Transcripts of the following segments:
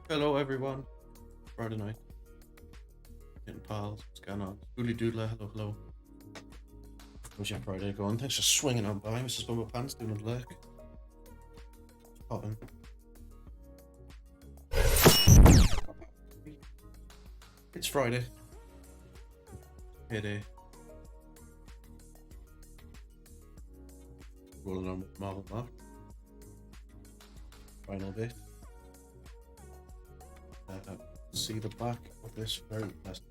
Hello everyone. Friday night. Getting pals. What's going on? Doodly doodler. Hello. How's your Friday going? Thanks for swinging on by. Mrs. Bumper Pants doing a lurk. Popping. It's Friday. Payday. Rolling on with Marvel Mark. Final bit. See the back of this very pleasant.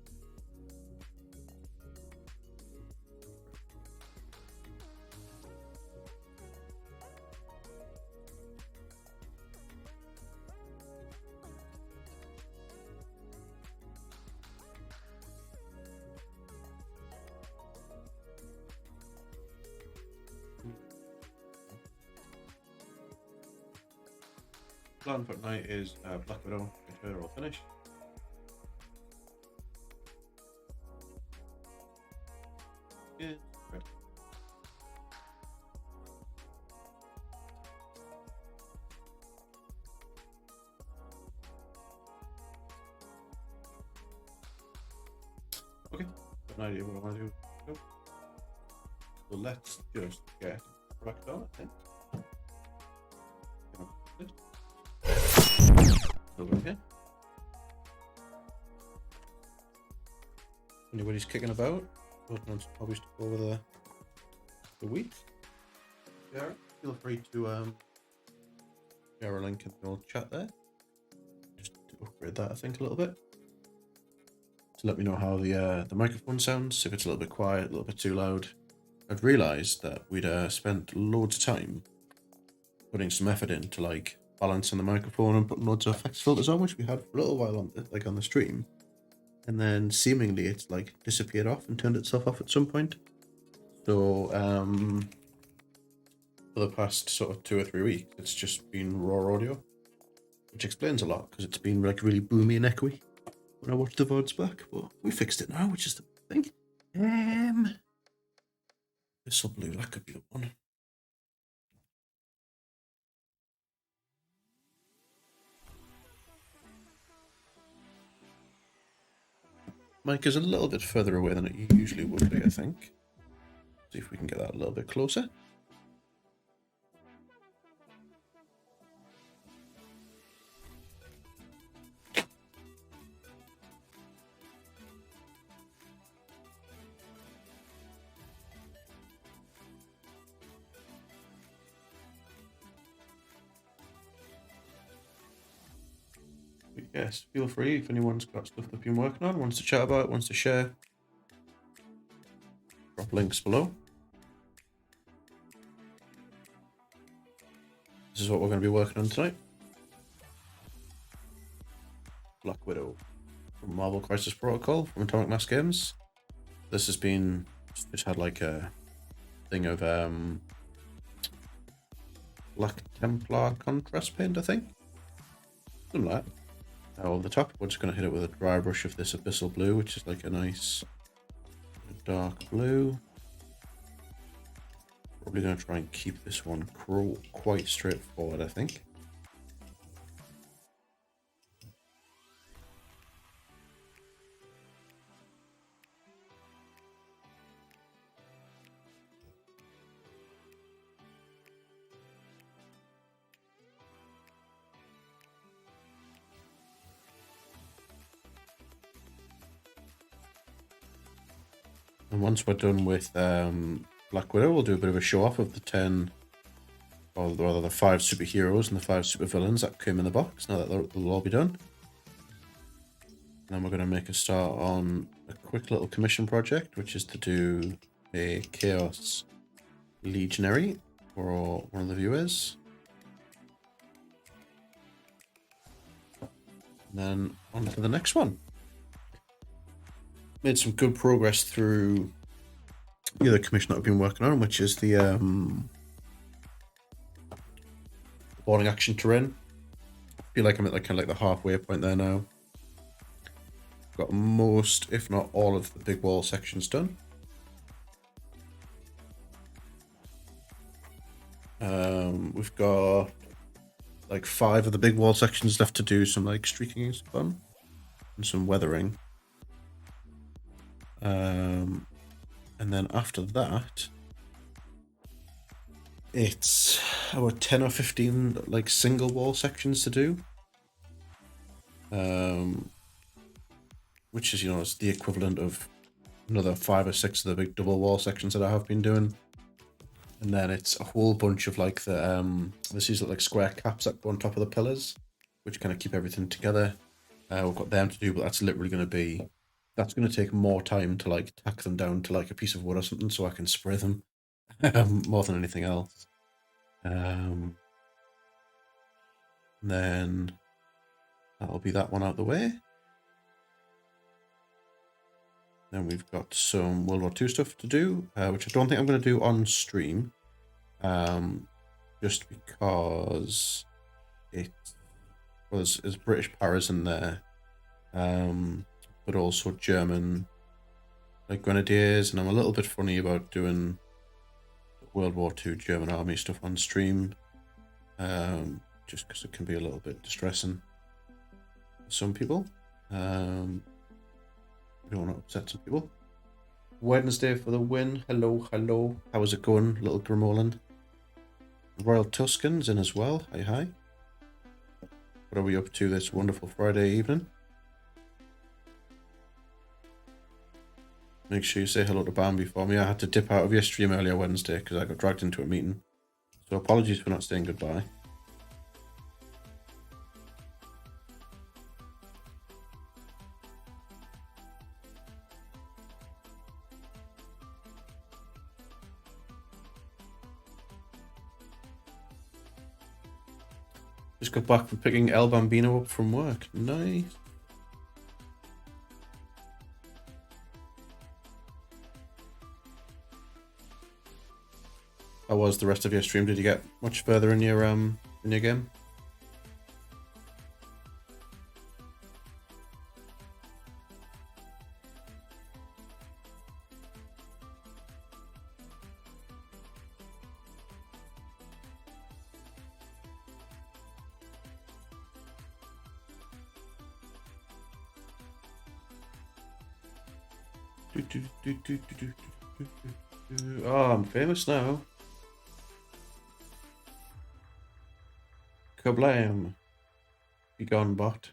Plan for tonight is Black Widow, get her all finished. Yeah, ready. Okay, got an idea what I want to do. So let's just get cracked on, I think. Okay. Anybody's kicking about? Probably to go over the week. Yeah, feel free to share a link in the old chat there. Just to upgrade that, I think, a little bit. To let me know how the microphone sounds, if it's a little bit quiet, a little bit too loud. I'd realised that we'd spent loads of time putting some effort into like balancing the microphone and putting loads of effects filters on, which we had for a little while on the stream, and then seemingly it's like disappeared off and turned itself off at some point. So for the past sort of 2 or 3 weeks, it's just been raw audio, which explains a lot because it's been like really boomy and echoey when I watched the VODs back. But we fixed it now, which is the thing. This'll blue, that could be the one. Mic is a little bit further away than it usually would be, I think. See if we can get that a little bit closer. Yes, feel free if anyone's got stuff they've been working on, wants to chat about, wants to share. Drop links below. This is what we're going to be working on tonight. Black Widow from Marvel Crisis Protocol from Atomic Mass Games. This has been just had like a thing of Black Templar contrast paint, I think. Something like that. Now over the top, we're just going to hit it with a dry brush of this Abyssal Blue, which is like a nice dark blue. Probably going to try and keep this one quite straightforward, I think. And once we're done with Black Widow, we'll do a bit of a show off of the 10, or rather the 5 superheroes and the 5 supervillains that came in the box, now that they'll all be done. And then we're going to make a start on a quick little commission project, which is to do a Chaos Legionary for one of the viewers. And then on to the next one. Made some good progress through the other commission that I've been working on, which is the boarding action terrain. I feel like I'm at like kind of like the halfway point there now. Got most, if not all, of the big wall sections done. We've got like 5 of the big wall sections left to do some like streaking and stuff on, and some weathering. And then after that, it's about 10 or 15 like single wall sections to do. Which is, you know, it's the equivalent of another 5 or 6 of the big double wall sections that I have been doing. And then it's a whole bunch of like there's these like square caps that go on top of the pillars, which kind of keep everything together. We've got them to do, but that's literally going to be, that's going to take more time to like tack them down to like a piece of wood or something so I can spray them more than anything else. Then that'll be that one out the way. Then we've got some World War II stuff to do, which I don't think I'm going to do on stream, just because there's British paras in there, but also German like grenadiers, and I'm a little bit funny about doing World War II German army stuff on stream, just because it can be a little bit distressing for some people. We don't want to upset some people. Wednesday for the win. Hello, hello. How's it going, little Grimoland? Royal Tuscan's in as well. Hi, hi. What are we up to this wonderful Friday evening? Make sure you say hello to Bambi for me. I had to dip out of your stream earlier Wednesday because I got dragged into a meeting. So apologies for not saying goodbye. Just got back from picking El Bambino up from work. Nice. How was the rest of your stream? Did you get much further in your game? Oh, I'm famous now. Kablam. Be gone, bot.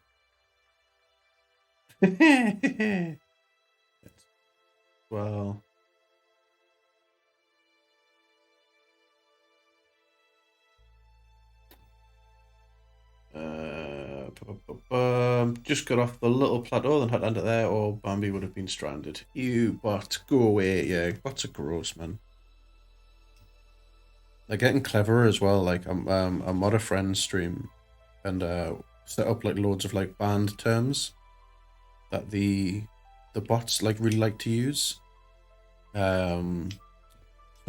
Well. Just got off the little plateau, then had to end it there, or Bambi would have been stranded. You bot, go away, yeah. Bots are gross, man. They're getting cleverer as well. Like I'm on a friend's stream, and set up like loads of like banned terms that the bots like really like to use. So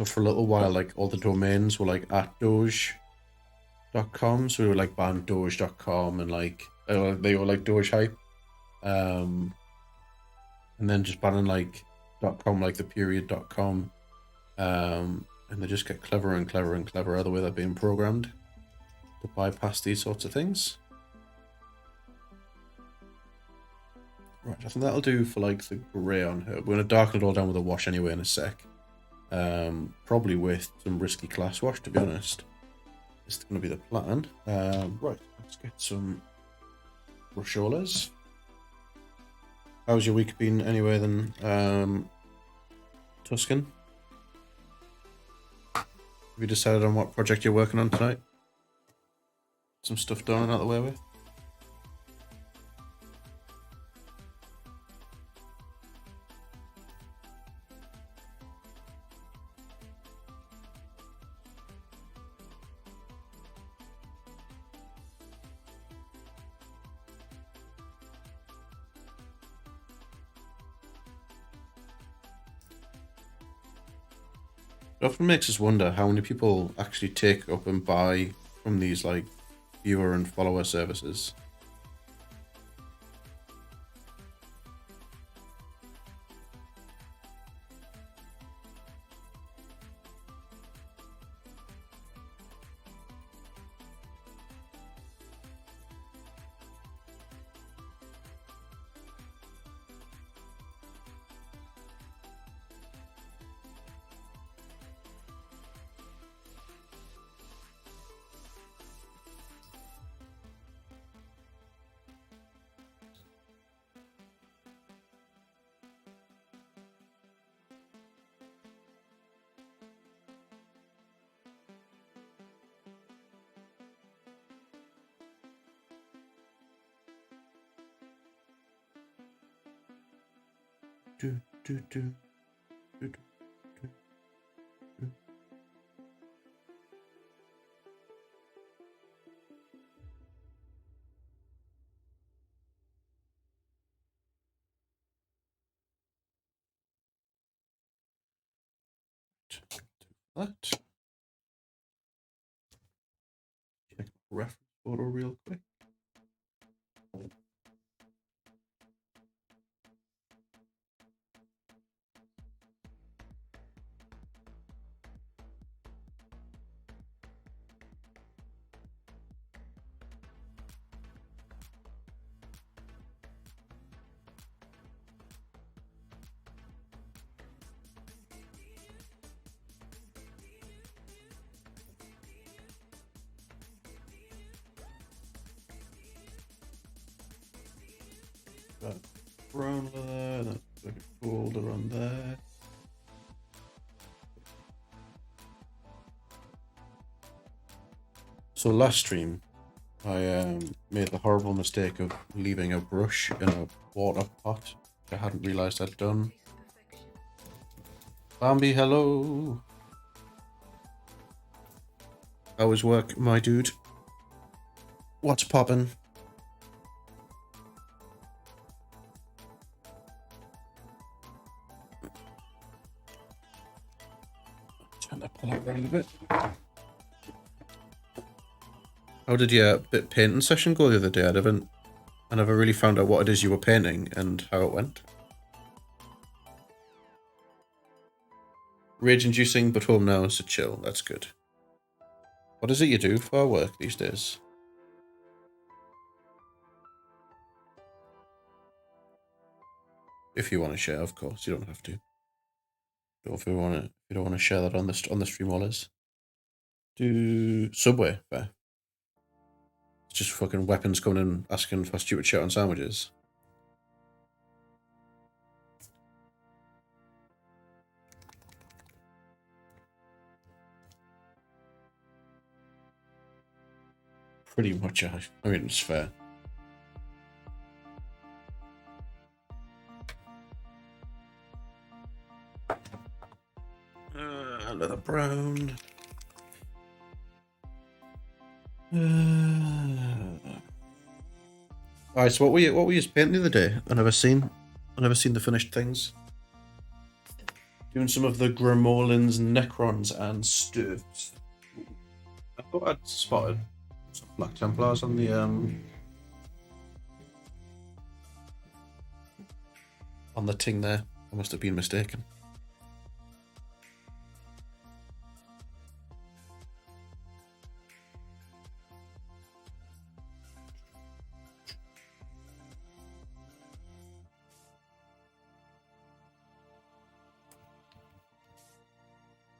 for a little while, like all the domains were like at Doge.com, so we were like banned Doge.com and like they were like Doge hype, and then just banning like .com, like the period.com, and they just get cleverer and cleverer and cleverer the way they're being programmed to bypass these sorts of things. Right, I think that'll do for like the grey on her. We're going to darken it all down with a wash anyway in a sec. Probably with some risky class wash, to be honest. This is going to be the plan. Right, let's get some brusholas. How's your week been anyway then, Tuscan? Have you decided on what project you're working on tonight? Some stuff done and out of the way with? It often makes us wonder how many people actually take up and buy from these like viewer and follower services. do, do, do, do, do. That. Check reference photo real quick. Brown there, that's like a gold around there. So last stream, I made the horrible mistake of leaving a brush in a water pot I hadn't realised I'd done. Bambi, hello. How was work, my dude? What's poppin'? Turn that pull out around a bit. How did your bit painting session go the other day? I never really found out what it is you were painting and how it went. Rage inducing, but home now, so chill. That's good. What is it you do for work these days? If you want to share, of course. You don't have to. If you don't want to share that on the stream, all is. Do Subway, fair. It's just fucking weapons coming in asking for stupid shit on sandwiches. Pretty much, I mean, it's fair. Leather brown. Alright, so what were you painting the other day? I never seen the finished things. Doing some of the Gremolins, Necrons, and Sturves. I thought I'd spotted some Black Templars on the ting there. I must have been mistaken.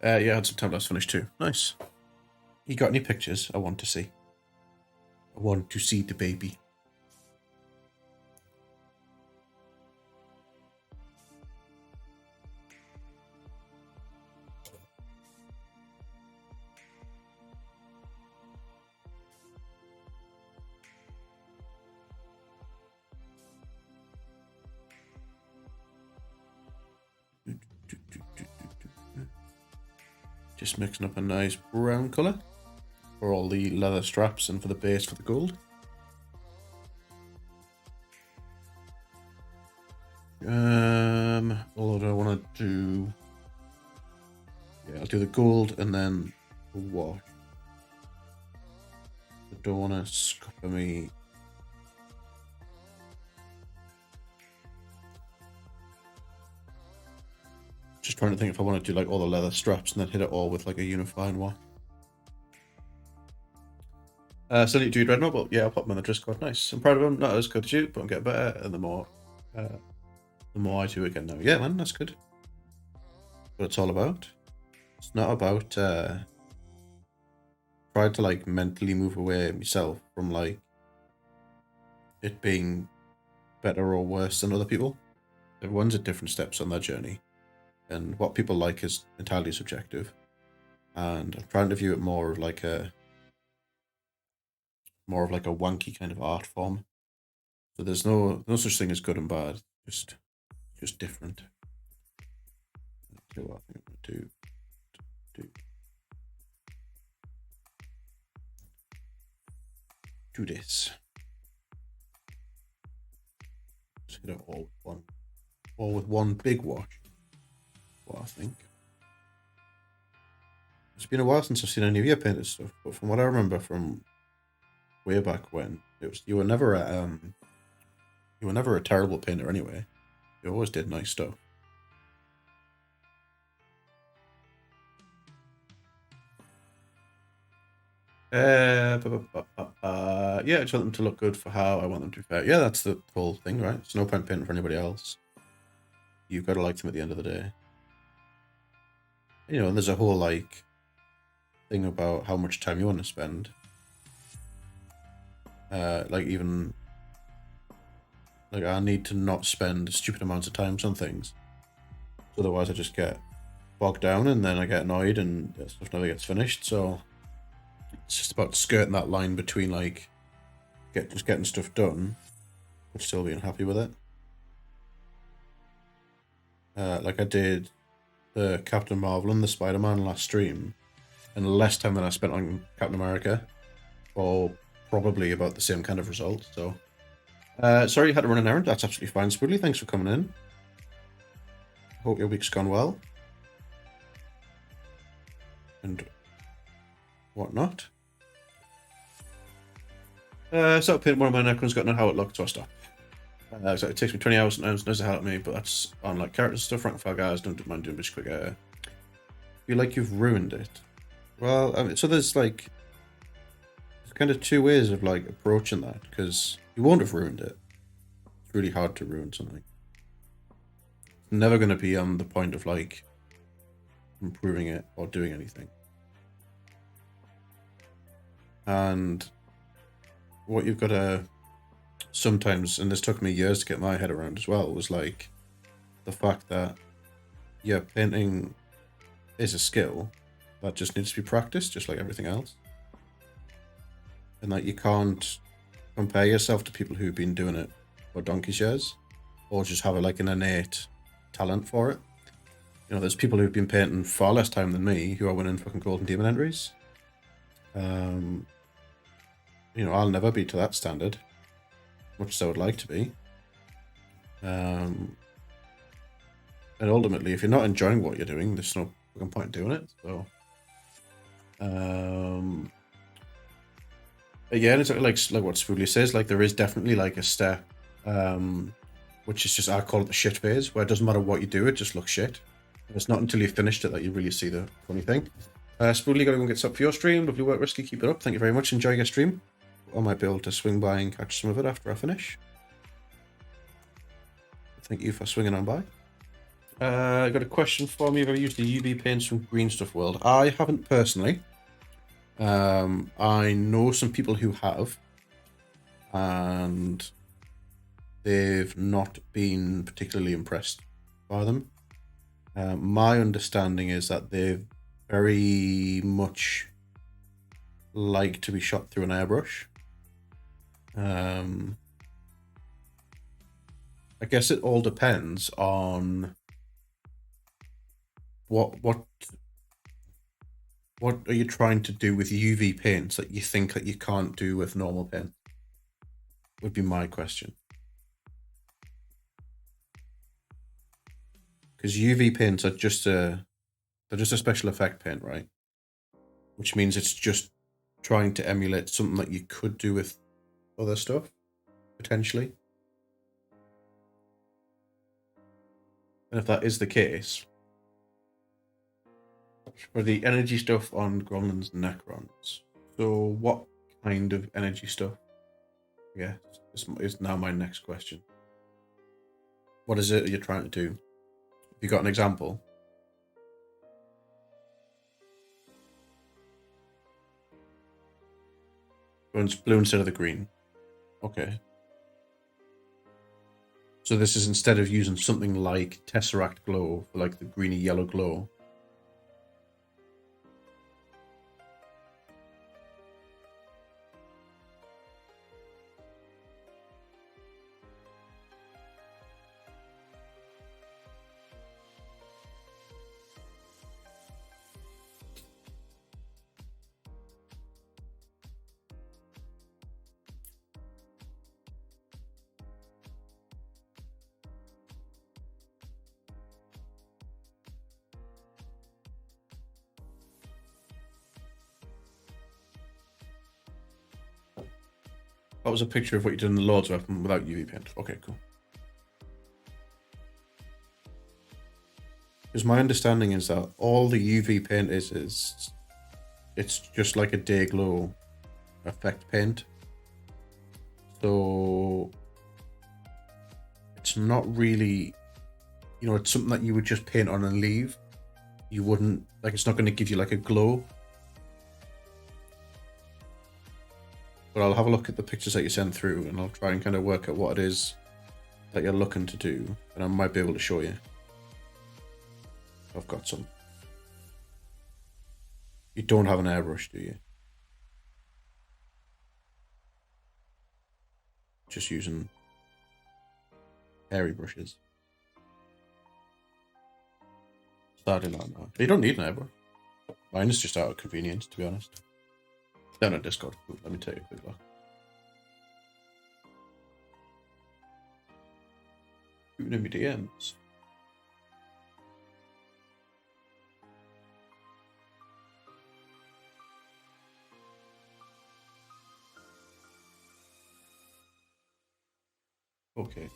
Yeah, I had some Templars finished too. Nice. You got any pictures I want to see? I want to see the baby. Just mixing up a nice brown colour for all the leather straps and for the base for the gold. What do I want to do? Yeah, I'll do the gold and then the wash. I don't want to scupper me. Just trying to think if I want to do like all the leather straps and then hit it all with like a unifying wash. Still need to do Dreadnought, but yeah, I'll pop him on the Discord. Nice. I'm proud of him. Not as good as you, but I'm getting better. And the more I do again now. Yeah, man, that's good. What it's all about. It's not about trying to like mentally move away myself from like it being better or worse than other people. Everyone's at different steps on their journey, and what people like is entirely subjective. And I'm trying to view it more of like a wanky kind of art form. So there's no such thing as good and bad. Just just different. So what I think I'm going to do this. Just hit it all with one big wash. What I think. It's been a while since I've seen any of your painted stuff, but from what I remember from way back when, you were never a terrible painter anyway. You always did nice stuff. Yeah, I just want them to look good for how I want them to be fair. Yeah, that's the whole thing, right? It's no point painting for anybody else. You've got to like them at the end of the day. You know, and there's a whole like thing about how much time you want to spend. Even I need to not spend stupid amounts of time on things. Otherwise I just get bogged down and then I get annoyed and stuff never gets finished. So it's just about skirting that line between like just getting stuff done but still being happy with it. Like I did the Captain Marvel and the Spider-Man last stream in less time than I spent on Captain America, or probably about the same kind of result. So sorry you had to run an errand. That's absolutely fine, Spoodley. Thanks for coming in. Hope your week's gone well. And whatnot. So paint one of my Necrons, got to know how it looked, so I stopped. So it takes me 20 hours sometimes, knows the hell out of me, but that's on like characters stuff, rank 5 guys, don't mind doing this quick. Feel like you've ruined it. Well, I mean, so there's kind of two ways of like approaching that, because you won't have ruined it. It's really hard to ruin something. It's never going to be on the point of like improving it or doing anything. And what you've got to sometimes, and this took me years to get my head around as well, was like the fact that painting is a skill that just needs to be practiced, just like everything else. And that you can't compare yourself to people who've been doing it for donkey's years, or just have like an innate talent for it. You know, there's people who've been painting far less time than me who are winning fucking golden demon entries. You know, I'll never be to that standard, much as I would like to be. And ultimately, if you're not enjoying what you're doing, there's no fucking point in doing it. So, again, it's like what Spoodley says. Like there is definitely like a step, which is just, I call it the shit phase, where it doesn't matter what you do, it just looks shit. And it's not until you've finished it that you really see the funny thing. Spoodley, gotta go and get up for your stream. Lovely work, Risky. Keep it up. Thank you very much. Enjoy your stream. I might be able to swing by and catch some of it after I finish. Thank you for swinging on by. I got a question for me. Have I used the UV paints from Green Stuff World? I haven't personally. I know some people who have, and they've not been particularly impressed by them. My understanding is that they very much like to be shot through an airbrush. I guess it all depends on what are you trying to do with UV paints that you think that you can't do with normal paint? Would be my question. Because UV paints are they're just a special effect paint, right? Which means it's just trying to emulate something that you could do with other stuff, potentially. And if that is the case, for the energy stuff on Gromlin's Necrons, so what kind of energy stuff? Yeah, this is now my next question. What is it you're trying to do? Have you got an example? Blue instead of the green. Okay. So this is instead of using something like Tesseract Glow, for like the greeny yellow glow. That was a picture of what you did in the Lord's weapon without UV paint. Okay, cool. Because my understanding is that all the UV paint is it's just like a day glow effect paint. So it's not really, you know, it's something that you would just paint on and leave. You wouldn't, like, it's not going to give you like a glow. But I'll have a look at the pictures that you sent through and I'll try and kind of work out what it is that you're looking to do. And I might be able to show you. I've got some. You don't have an airbrush, do you? Just using hairy brushes. Starting on now. You don't need an airbrush. Mine is just out of convenience, to be honest. Down on Discord. Ooh, let me take a quick look. Shooting in my DMs. Okay.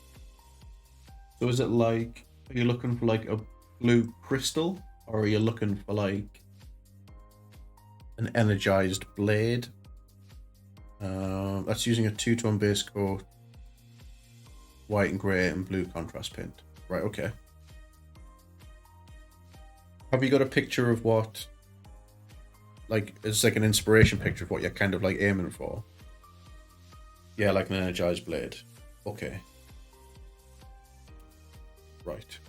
So is it like, are you looking for like a blue crystal, or are you looking for like an energized blade? That's using a two-tone base coat, white and grey and blue contrast paint. Right, okay. Have you got a picture of what, like, it's like an inspiration picture of what you're kind of like aiming for? Yeah, like an energized blade. Okay. Right.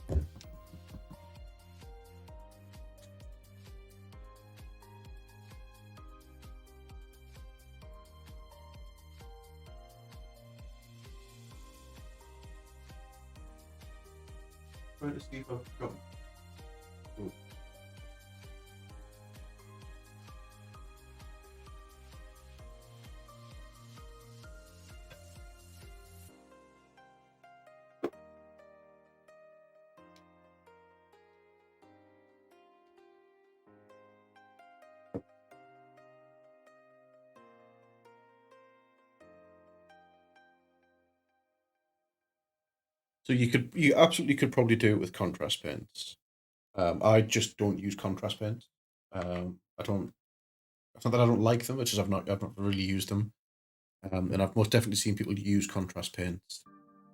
Trying to see if I've got. Ooh. So you absolutely could probably do it with contrast paints. I just don't use contrast paints. I don't. It's not that I don't like them. It's just I've not really used them. And I've most definitely seen people use contrast paints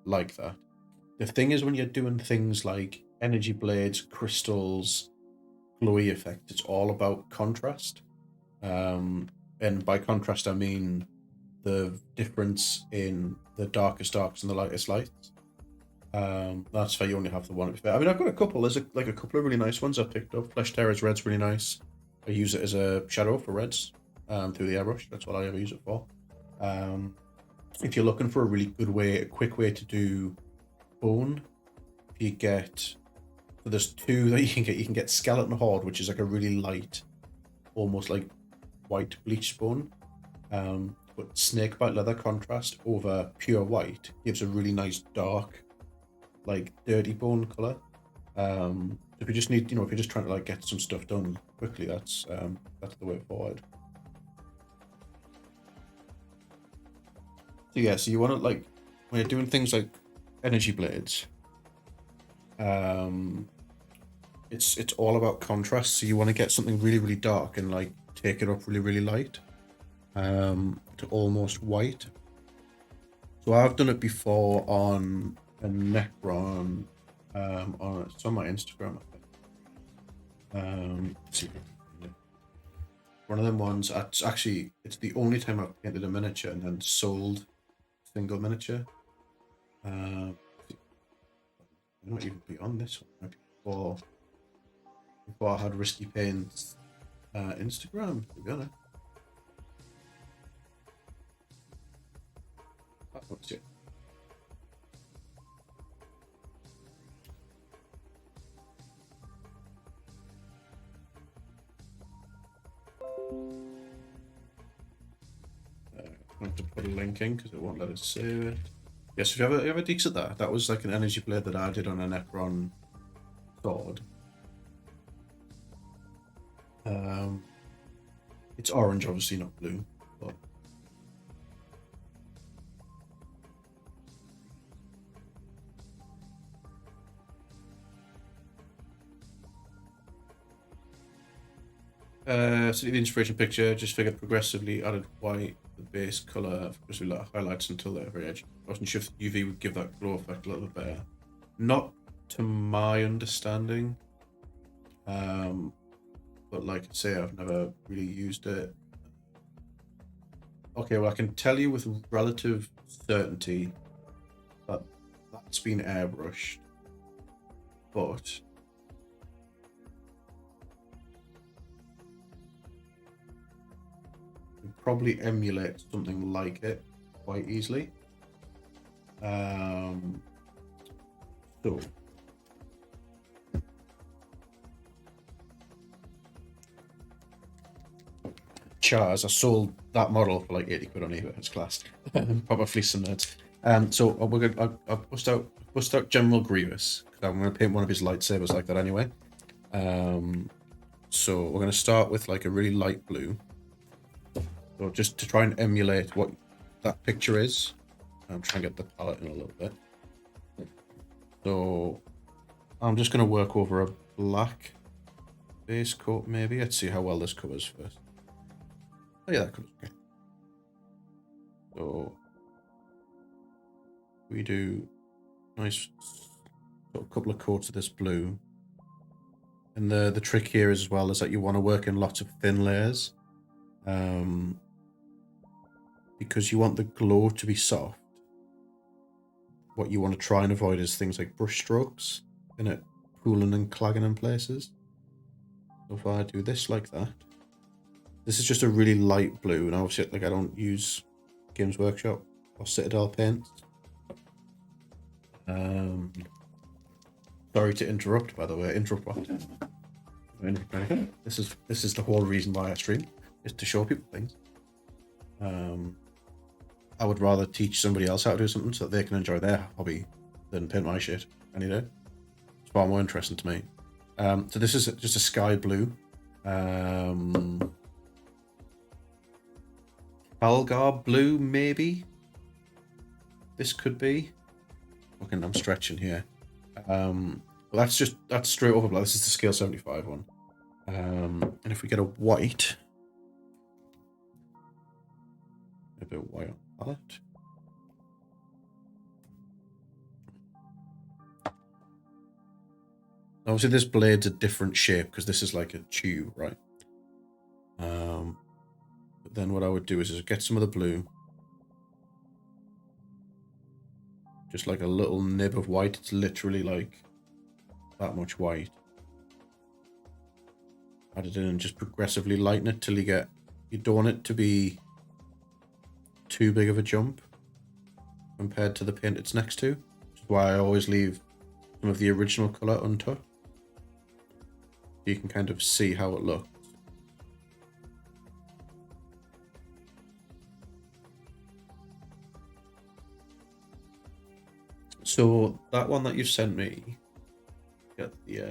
like that. The thing is, when you're doing things like energy blades, crystals, glowy effects, it's all about contrast. And by contrast, I mean the difference in the darkest darks and the lightest lights. That's fair. You only have the one. I mean, I've got a couple. There's a couple of really nice ones I've picked up. Flesh Terror's red's really nice. I use it as a shadow for reds through the airbrush. That's what I ever use it for. If you're looking for a really good way, a quick way to do bone, you get, so there's two that you can get. You can get Skeleton Horde, which is like a really light, almost like white bleached bone. But snakebite leather contrast over pure white gives a really nice dark, like dirty bone color. If you just need, if you're just trying to like get some stuff done quickly, that's the way forward. So yeah, so you want to, like, when you're doing things like energy blades, it's all about contrast. So you want to get something really, really dark and like take it up really, really light, to almost white. So I've done it before on a Necron, it's on my Instagram, I think. Let's see. One of them ones. It's the only time I've painted a miniature and then sold single miniature. It might even be on this one. Maybe before I had Risky Paints Instagram, to be honest. What's it? I have to put a link in because it won't let us save it. Yes, if you have a decks at that. That was like an energy blade that I did on a Necron sword. It's orange, obviously, not blue, but So the inspiration picture, just figured progressively added white, the base color, progressively highlights until the very edge. I wasn't sure if UV would give that glow effect a little bit better. Not to my understanding. But like I say, I've never really used it. Okay, well, I can tell you with relative certainty that that's been airbrushed, but you probably emulate something like it quite easily. So Chars, I sold that model for like 80 quid on eBay. It's class. Proper fleece some nerds. So we're gonna I bust out General Grievous because I'm gonna paint one of his lightsabers like that anyway. So we're gonna start with like a really light blue. So just to try and emulate what that picture is. I'm trying to get the palette in a little bit. So I'm just gonna work over a black base coat maybe. Let's see how well this covers first. Oh yeah, that covers okay. So we do nice sort of couple of coats of this blue. And the trick here as well is that you want to work in lots of thin layers. Because you want the glow to be soft. What you want to try and avoid is things like brush strokes and it pooling and clagging in places. So if I do this like that, this is just a really light blue, and obviously like I don't use Games Workshop or Citadel paints. Sorry to interrupt, by the way. Interrupt what? This is the whole reason why I stream, is to show people things. I would rather teach somebody else how to do something so that they can enjoy their hobby than paint my shit any day. It's far more interesting to me. So this is just a sky blue. Algar blue, maybe? This could be. Okay, I'm stretching here. Well, that's straight over black. This is the scale 75 one. And if we get a white, a bit of white on palette. Obviously, this blade's a different shape because this is like a tube, right? But then what I would do is get some of the blue, just like a little nib of white. It's literally like that much white. Add it in and just progressively lighten it till you don't want it to be too big of a jump compared to the paint it's next to, which is why I always leave some of the original color untouched. You can kind of see how it looks. So that one that you sent me, get the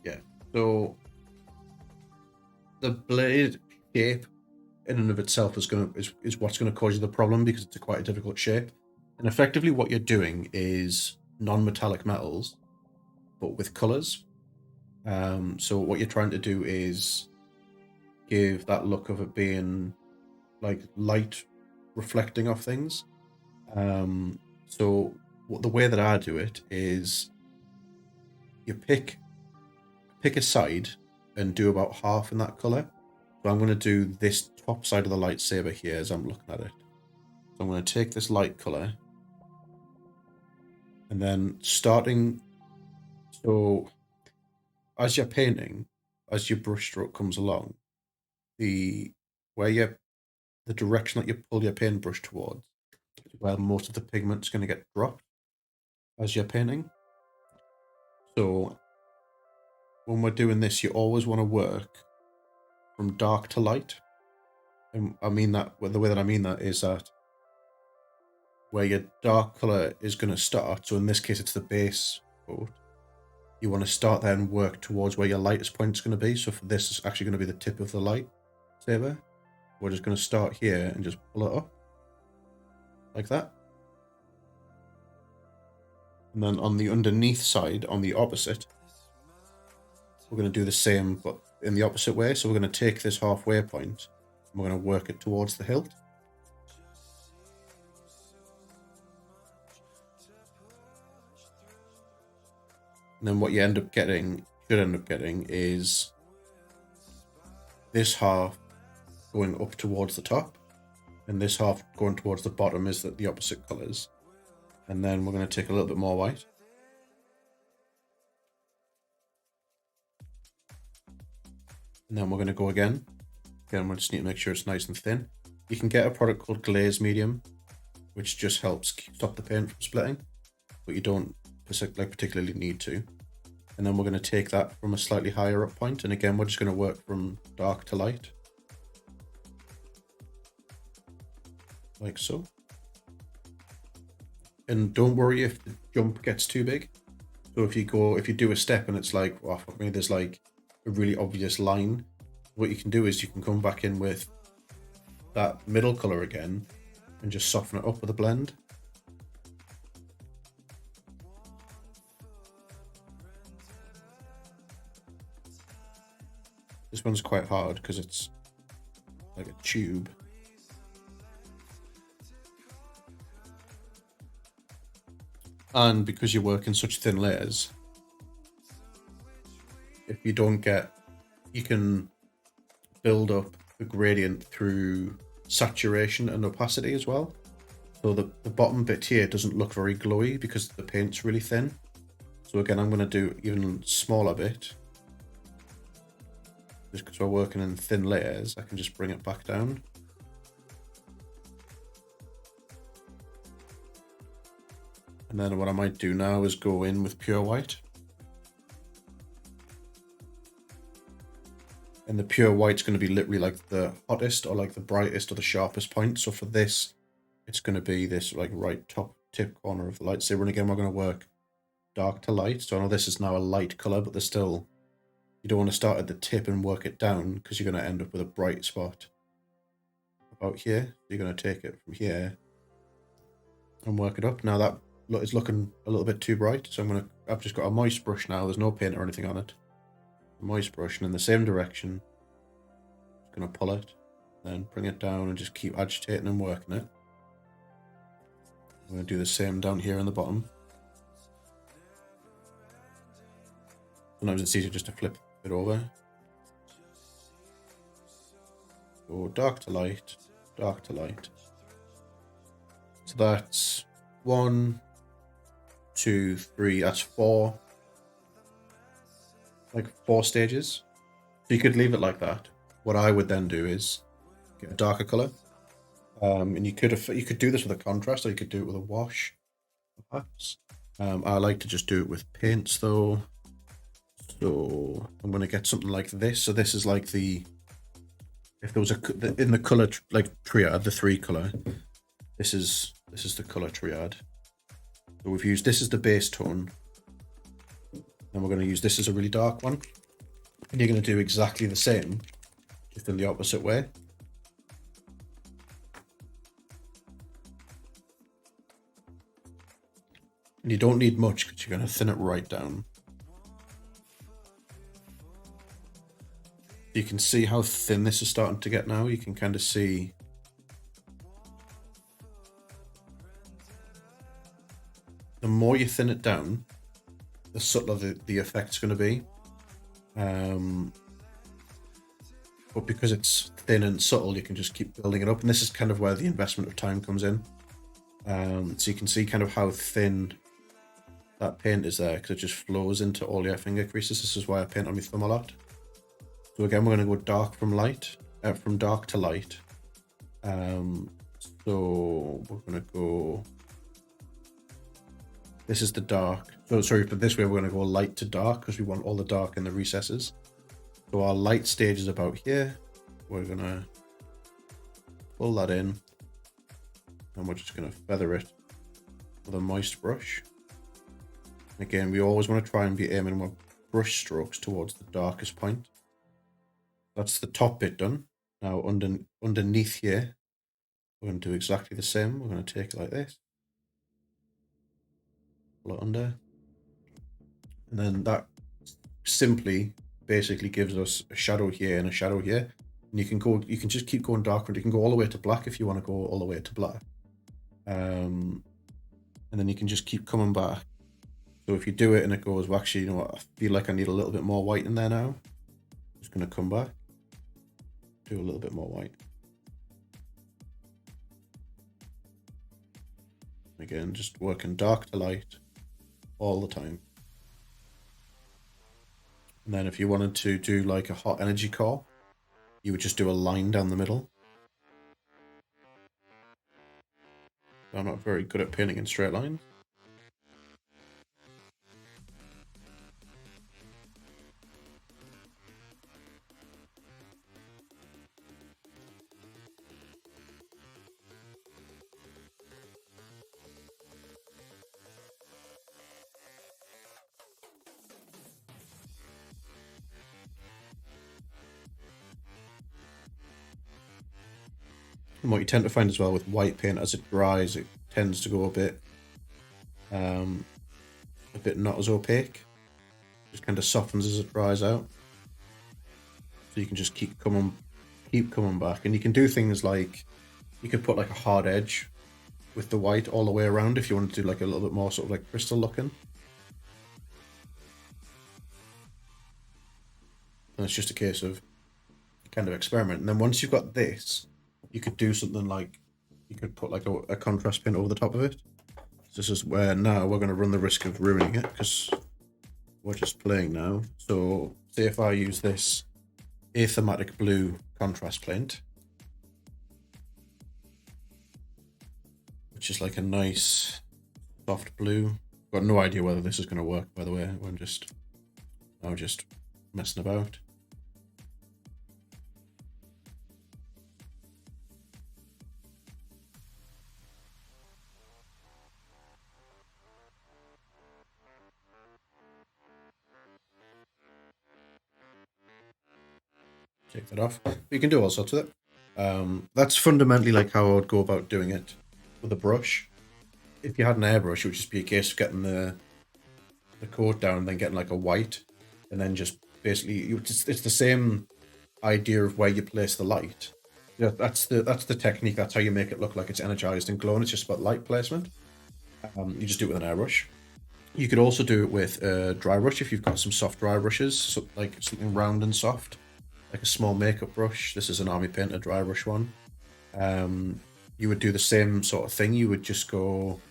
yeah. So the blade shape in and of itself is what's gonna cause you the problem, because it's quite a difficult shape. And effectively what you're doing is non-metallic metals, but with colors. So what you're trying to do is give that look of it being like light reflecting off things. So the way that I do it is you pick a side and do about half in that color. So I'm going to do this top side of the lightsaber here as I'm looking at it. So I'm going to take this light color and then starting, so as you're painting, as your brush stroke comes along, the direction that you pull your paintbrush towards is where most of the pigment's going to get dropped as you're painting. So when we're doing this, you always want to work from dark to light. And I mean that, the way that I mean that is that where your dark color is going to start, so in this case it's the base coat, you want to start there and work towards where your lightest point is going to be. So for this, it's actually going to be the tip of the light saber. We're just going to start here and just pull it up like that. And then on the underneath side, on the opposite, we're going to do the same, but in the opposite way. So we're going to take this halfway point and we're going to work it towards the hilt. And then what you should end up getting is this half going up towards the top, and this half going towards the bottom is the opposite colors. And then we're going to take a little bit more white. And then we're going to go again. Again, we just need to make sure it's nice and thin. You can get a product called Glaze Medium, which just helps stop the paint from splitting, but you don't particularly need to. And then we're going to take that from a slightly higher up point. And again, we're just going to work from dark to light. Like so. And don't worry if the jump gets too big. So if you do a step and it's like, oh, fuck me, there's like a really obvious line, what you can do is you can come back in with that middle color again and just soften it up with a blend. This one's quite hard because it's like a tube. And because you work in such thin layers, if you don't get, you can build up the gradient through saturation and opacity as well. So the bottom bit here doesn't look very glowy because the paint's really thin. So again, I'm going to do even smaller bit. Just because we're working in thin layers, I can just bring it back down. And then what I might do now is go in with pure white. And the pure white's going to be literally like the hottest or like the brightest or the sharpest point. So for this, it's going to be this like right top tip corner of the lightsaber. And again, we're going to work dark to light. So I know this is now a light color, but there's still, you don't want to start at the tip and work it down because you're going to end up with a bright spot about here. So you're going to take it from here and work it up. Now that it's looking a little bit too bright, so I've just got a moist brush now. There's no paint or anything on it. A moist brush, and in the same direction, just gonna pull it, then bring it down and just keep agitating and working it. I'm gonna do the same down here on the bottom. Sometimes it's easier just to flip it over. Go dark to light, dark to light. So that's 1, 2, 3, that's 4. Like 4 stages. So you could leave it like that. What I would then do is get a darker color. And you could do this with a contrast, or you could do it with a wash, perhaps. I like to just do it with paints though. So I'm going to get something like this. So this is like if there was in the color like triad, the 3 color. This is the color triad. So we've used this as the base tone. Then we're going to use this as a really dark one. And you're going to do exactly the same, just in the opposite way. And you don't need much because you're going to thin it right down. You can see how thin this is starting to get now. You can kind of see the more you thin it down, the subtler the effect's going to be. But because it's thin and subtle, you can just keep building it up. And this is kind of where the investment of time comes in. So you can see kind of how thin that paint is there, because it just flows into all your finger creases. This is why I paint on my thumb a lot. So again, we're going to go dark from dark to light. So we're going to go, this is the dark. So sorry, for this way we're going to go light to dark because we want all the dark in the recesses. So our light stage is about here. We're going to pull that in and we're just going to feather it with a moist brush. Again, we always want to try and be aiming our brush strokes towards the darkest point. That's the top bit done. Now underneath here, we're going to do exactly the same. We're going to take it like this. pull it under. And then that simply basically gives us a shadow here and a shadow here. And you can just keep going darker, and you can go all the way to black if you want to go all the way to black. And then you can just keep coming back. So if you do it and it goes, well, actually, you know what, I feel like I need a little bit more white in there now. I'm just going to come back, do a little bit more white. Again, just working dark to light all the time. And then if you wanted to do like a hot energy core, you would just do a line down the middle. I'm not very good at painting in straight lines. And what you tend to find as well with white paint, as it dries, it tends to go a bit not as opaque. Just kind of softens as it dries out. So you can just keep coming back, and you can do things like you could put like a hard edge with the white all the way around if you want to do like a little bit more sort of like crystal looking. And it's just a case of kind of experiment. And then once you've got this, you could do something like you could put like a contrast paint over the top of it. So this is where now we're going to run the risk of ruining it because we're just playing now. So say if I use this athematic blue contrast paint, which is like a nice soft blue. Got no idea whether this is going to work, by the way. I'm just messing about. Take that off. But you can do all sorts with it. That's fundamentally like how I would go about doing it with a brush. If you had an airbrush, it would just be a case of getting the coat down and then getting like a white, and then just basically it's the same idea of where you place the light. Yeah, that's the technique. That's how you make it look like it's energized and glowing. It's just about light placement. You just do it with an airbrush. You could also do it with a dry brush if you've got some soft dry brushes, so like something round and soft, like a small makeup brush. This is an Army Painter dry brush one. You would do the same sort of thing. You would just go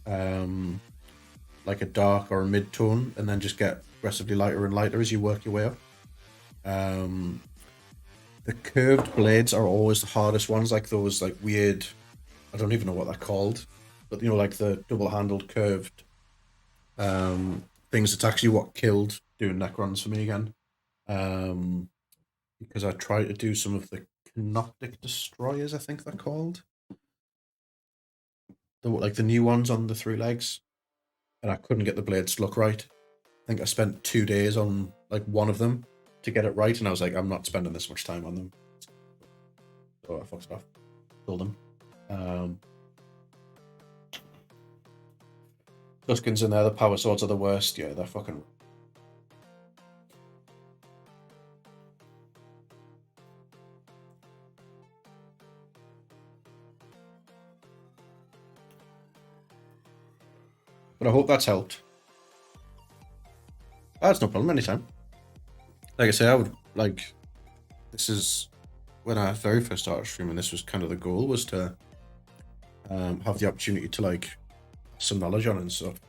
like a dark or a mid-tone, and then just get progressively lighter and lighter as you work your way up. The curved blades are always the hardest ones, like those like weird, I don't even know what they're called, but you know, like the double-handled curved things. It's actually what killed doing Necrons for me again, because I tried to do some of the Canoptic Destroyers, I think they're called, like the new ones on the 3 legs, and I couldn't get the blades to look right. I think I spent 2 days on like one of them to get it right, and I was like, I'm not spending this much time on them. So I fucked off, sold them. Duskins in there, the power swords are the worst. Yeah, they're fucking. But I hope that's helped. That's no problem, anytime. Like I say, I would like. This is when I very first started streaming. This was kind of the goal, was to have the opportunity to like some knowledge on it and stuff.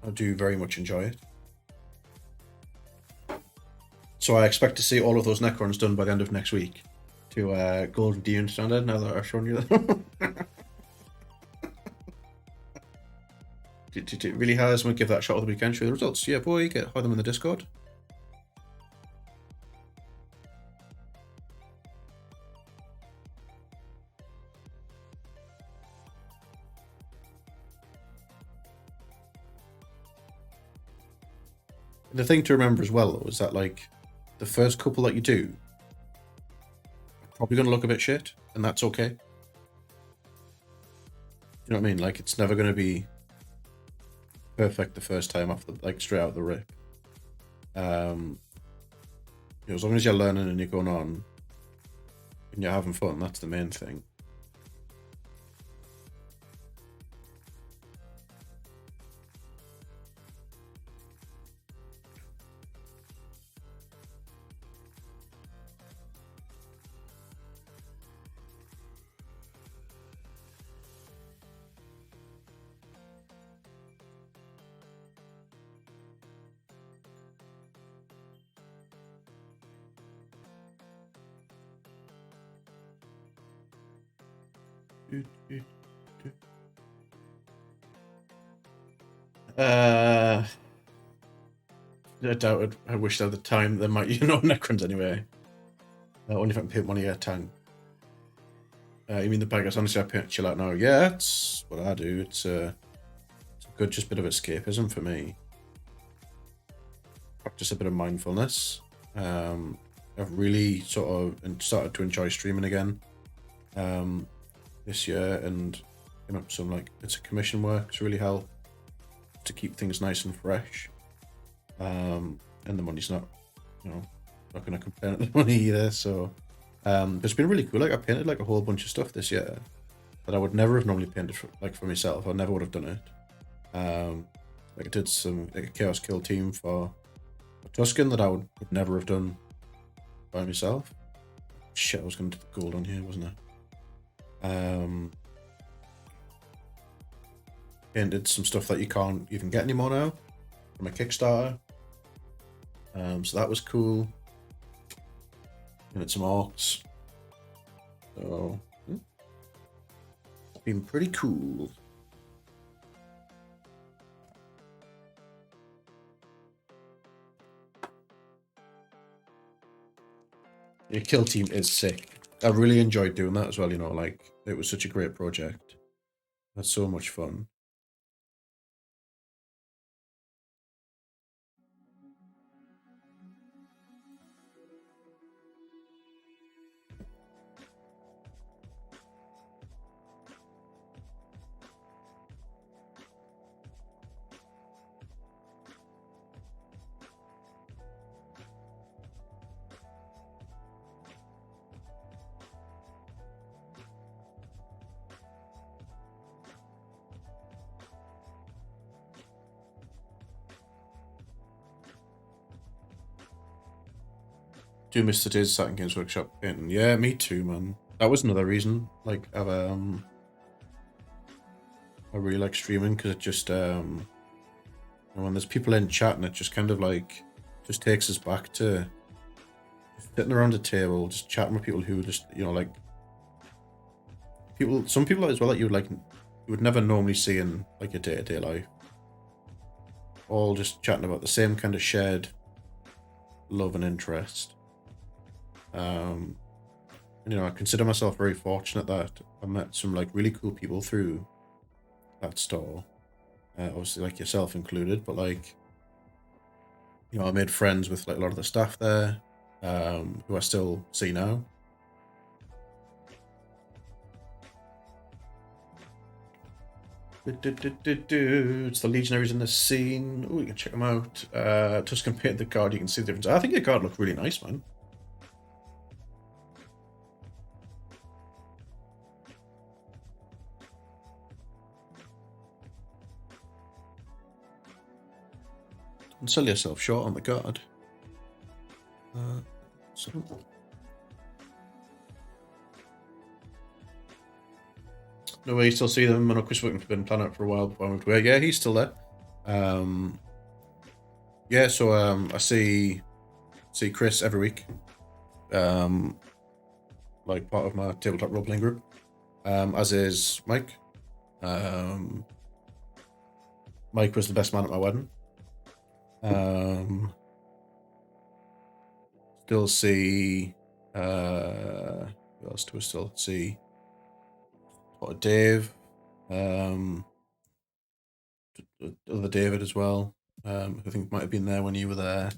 I do very much enjoy it. So I expect to see all of those Necrons done by the end of next week to Golden Demon standard, now that I've shown you that. It really has. I'm going to give that a shot at the weekend, show the results. Yeah, boy, hide them in the Discord. The thing to remember as well, though, is that like the first couple that you do are probably going to look a bit shit, and that's okay. You know what I mean? Like, it's never going to be perfect the first time off the, like, straight out the rip. You know, as long as you're learning and you're going on and you're having fun, that's the main thing. Uh, I doubt it. I wish there the time there might, you know, Necrons anyway. Only if I can paint one of your tank. You mean the Beggars? Honestly, I paint chill out now. Yeah, that's what I do. It's a good, just bit of escapism for me. Practice a bit of mindfulness. I've really sort of started to enjoy streaming again this year, and you know, some like bits of commission work's really helped to keep things nice and fresh. And the money's not, you know, not going to complain at the money either. So it's been really cool. Like, I painted like a whole bunch of stuff this year that I would never have normally painted for, like, for myself. I never would have done it. Like, I did some like a Chaos Kill team for Tuscan that I would never have done by myself. Shit, I was going to do the gold on here, wasn't I? Painted some stuff that you can't even get anymore now from a Kickstarter. So that was cool. Painted some orcs. So it's been pretty cool. Your kill team is sick. I really enjoyed doing that as well, you know, like, it was such a great project. That's so much fun. Do miss the days sat in Games Workshop painting. Yeah, me too, man. That was another reason. Like, I really like streaming because it just when there's people in chat and it just kind of like just takes us back to sitting around a table, just chatting with people who just, you know, like some people as well that you would never normally see in like your day-to-day life. All just chatting about the same kind of shared love and interest. And, you know, I consider myself very fortunate that I met some like really cool people through that store. Obviously, like yourself included, but like, you know, I made friends with like a lot of the staff there, who I still see now. It's the Legionaries in the scene. Oh, you can check them out. Tuscan painted the card. You can see the difference. I think your card looked really nice, man. And sell yourself short on the card. So. No way, you still see them. I know Chris worked in Forbidden Planet for a while before I moved away. Yeah, he's still there. Yeah, so I see Chris every week. Like part of my tabletop role playing group. As is Mike. Mike was the best man at my wedding. Still see who else do we still see? Dave, other David as well, who I think might have been there when you were there.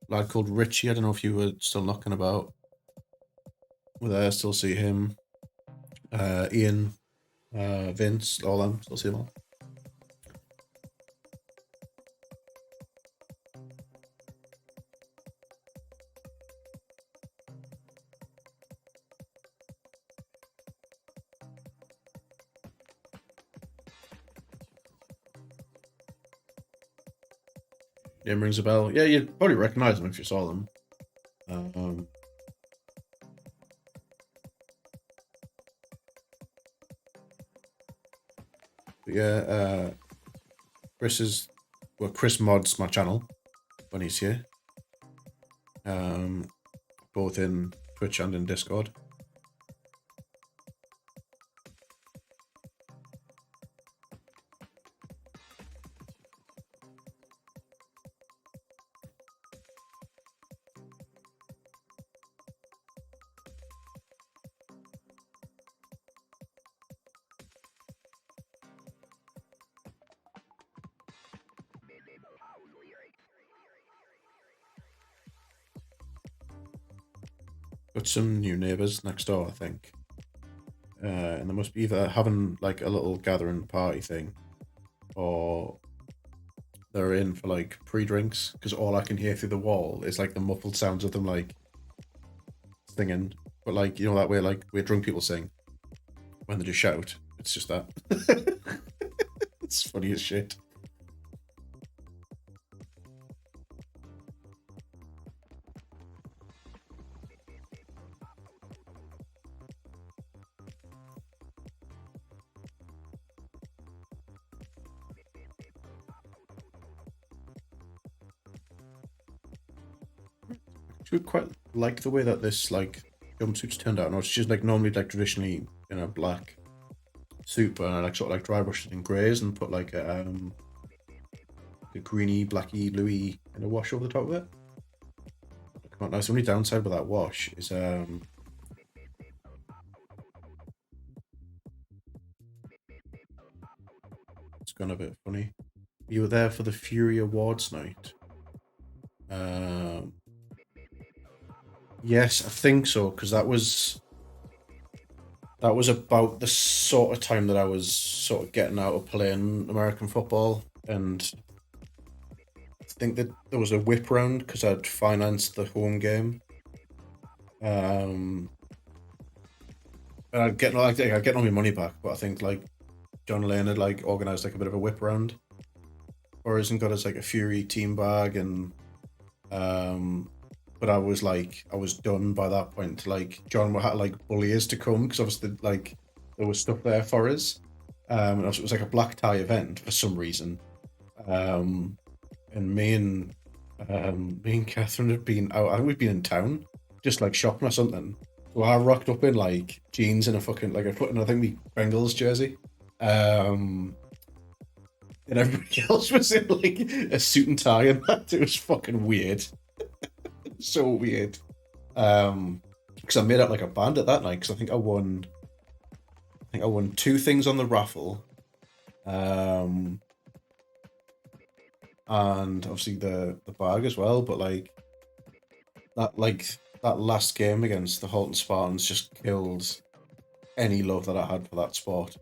Lad called Richie, I don't know if you were still knocking about. We're there, still see him. Ian, Vince, all them, still see them all. Name rings a bell. Yeah, you'd probably recognize them if you saw them. But yeah, Chris mods my channel when he's here. Both in Twitch and in Discord. Got some new neighbours next door, I think. And they must be either having like a little gathering party thing, or they're in for like pre-drinks, because all I can hear through the wall is like the muffled sounds of them like singing. But like, you know, that way like where drunk people sing when they just shout. It's just that. It's funny as shit. I quite like the way that this like jumpsuit's turned out. No, it's just like normally like traditionally in a black suit, but I like sort of like dry brushed it in greys and put like a greeny, blacky, Louis in a wash over the top of it. Come on, nice. The only downside with that wash is it's gone a bit funny. You were there for the Fury Awards night. Yes, I think so, because that was about the sort of time that I was sort of getting out of playing American football, and I think that there was a whip round because I'd financed the home game. And I'd get all my money back, but I think like John Lane had like organized like a bit of a whip round for us and got us like a Fury team bag, and but I was done by that point. Like John had like bully us to come because obviously like there was stuff there for us, and also it was like a black tie event for some reason. And me and Catherine had been out. I think we'd been in town, just like shopping or something. So I rocked up in like jeans and a fucking like I put in I think the Bengals jersey. And everybody else was in like a suit and tie, and that it was fucking weird. So weird. Because I made out like a bandit that night because I think I won 2 things on the raffle. And obviously the bag as well, but that last game against the Halton Spartans just killed any love that I had for that sport.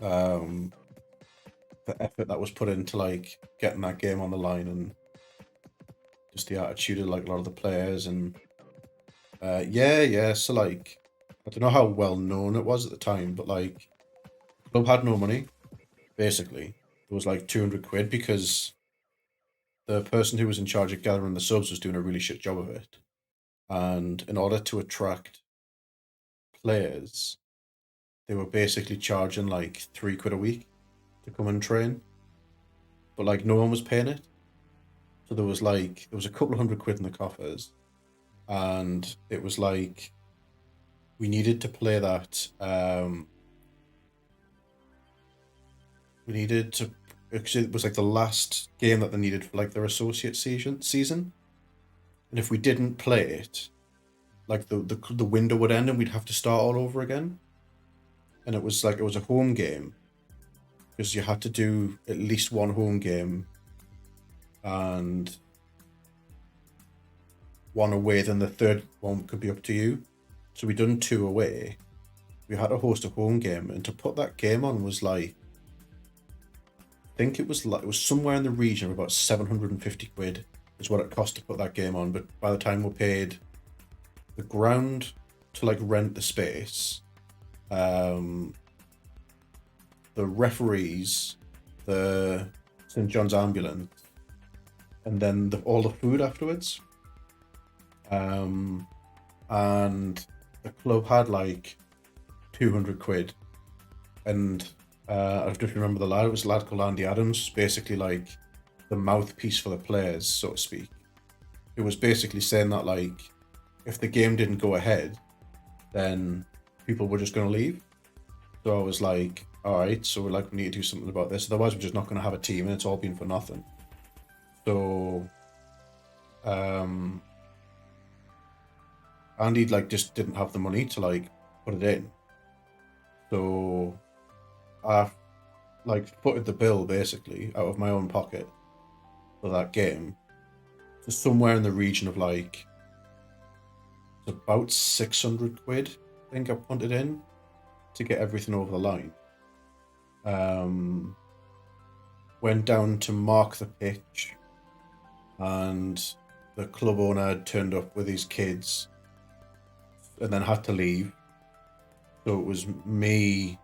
The effort that was put into like getting that game on the line, and just the attitude of like a lot of the players, and so like I don't know how well known it was at the time, but like the club had no money. Basically, it was like 200 quid because the person who was in charge of gathering the subs was doing a really shit job of it. And in order to attract players, they were basically charging like 3 quid a week to come and train. But like no one was paying it. So there was a couple of hundred quid in the coffers. And it was like we needed to play that. We needed to, because it was like the last game that they needed for like their associate season. And if we didn't play it, like the window would end and we'd have to start all over again. And it was a home game because you had to do at least one home game and one away. Then the third one could be up to you. So we done 2 away. We had to host a home game, and to put that game on was like, I think it was somewhere in the region of about 750 quid is what it cost to put that game on. But by the time we paid the ground to like rent the space, the referees, the St. John's ambulance, and then all the food afterwards. And the club had like 200 quid. And I just remember the lad, it was a lad called Andy Adams, basically like the mouthpiece for the players, so to speak. It was basically saying that like, if the game didn't go ahead, then people were just going to leave. So I was like, all right, so we need to do something about this. Otherwise, we're just not going to have a team, and it's all been for nothing. So, Andy like just didn't have the money to like put it in. So I like footed the bill basically out of my own pocket for that game to somewhere in the region of like, it's about 600 quid. I think I punted in to get everything over the line. Went down to mark the pitch, and the club owner had turned up with his kids and then had to leave. So it was me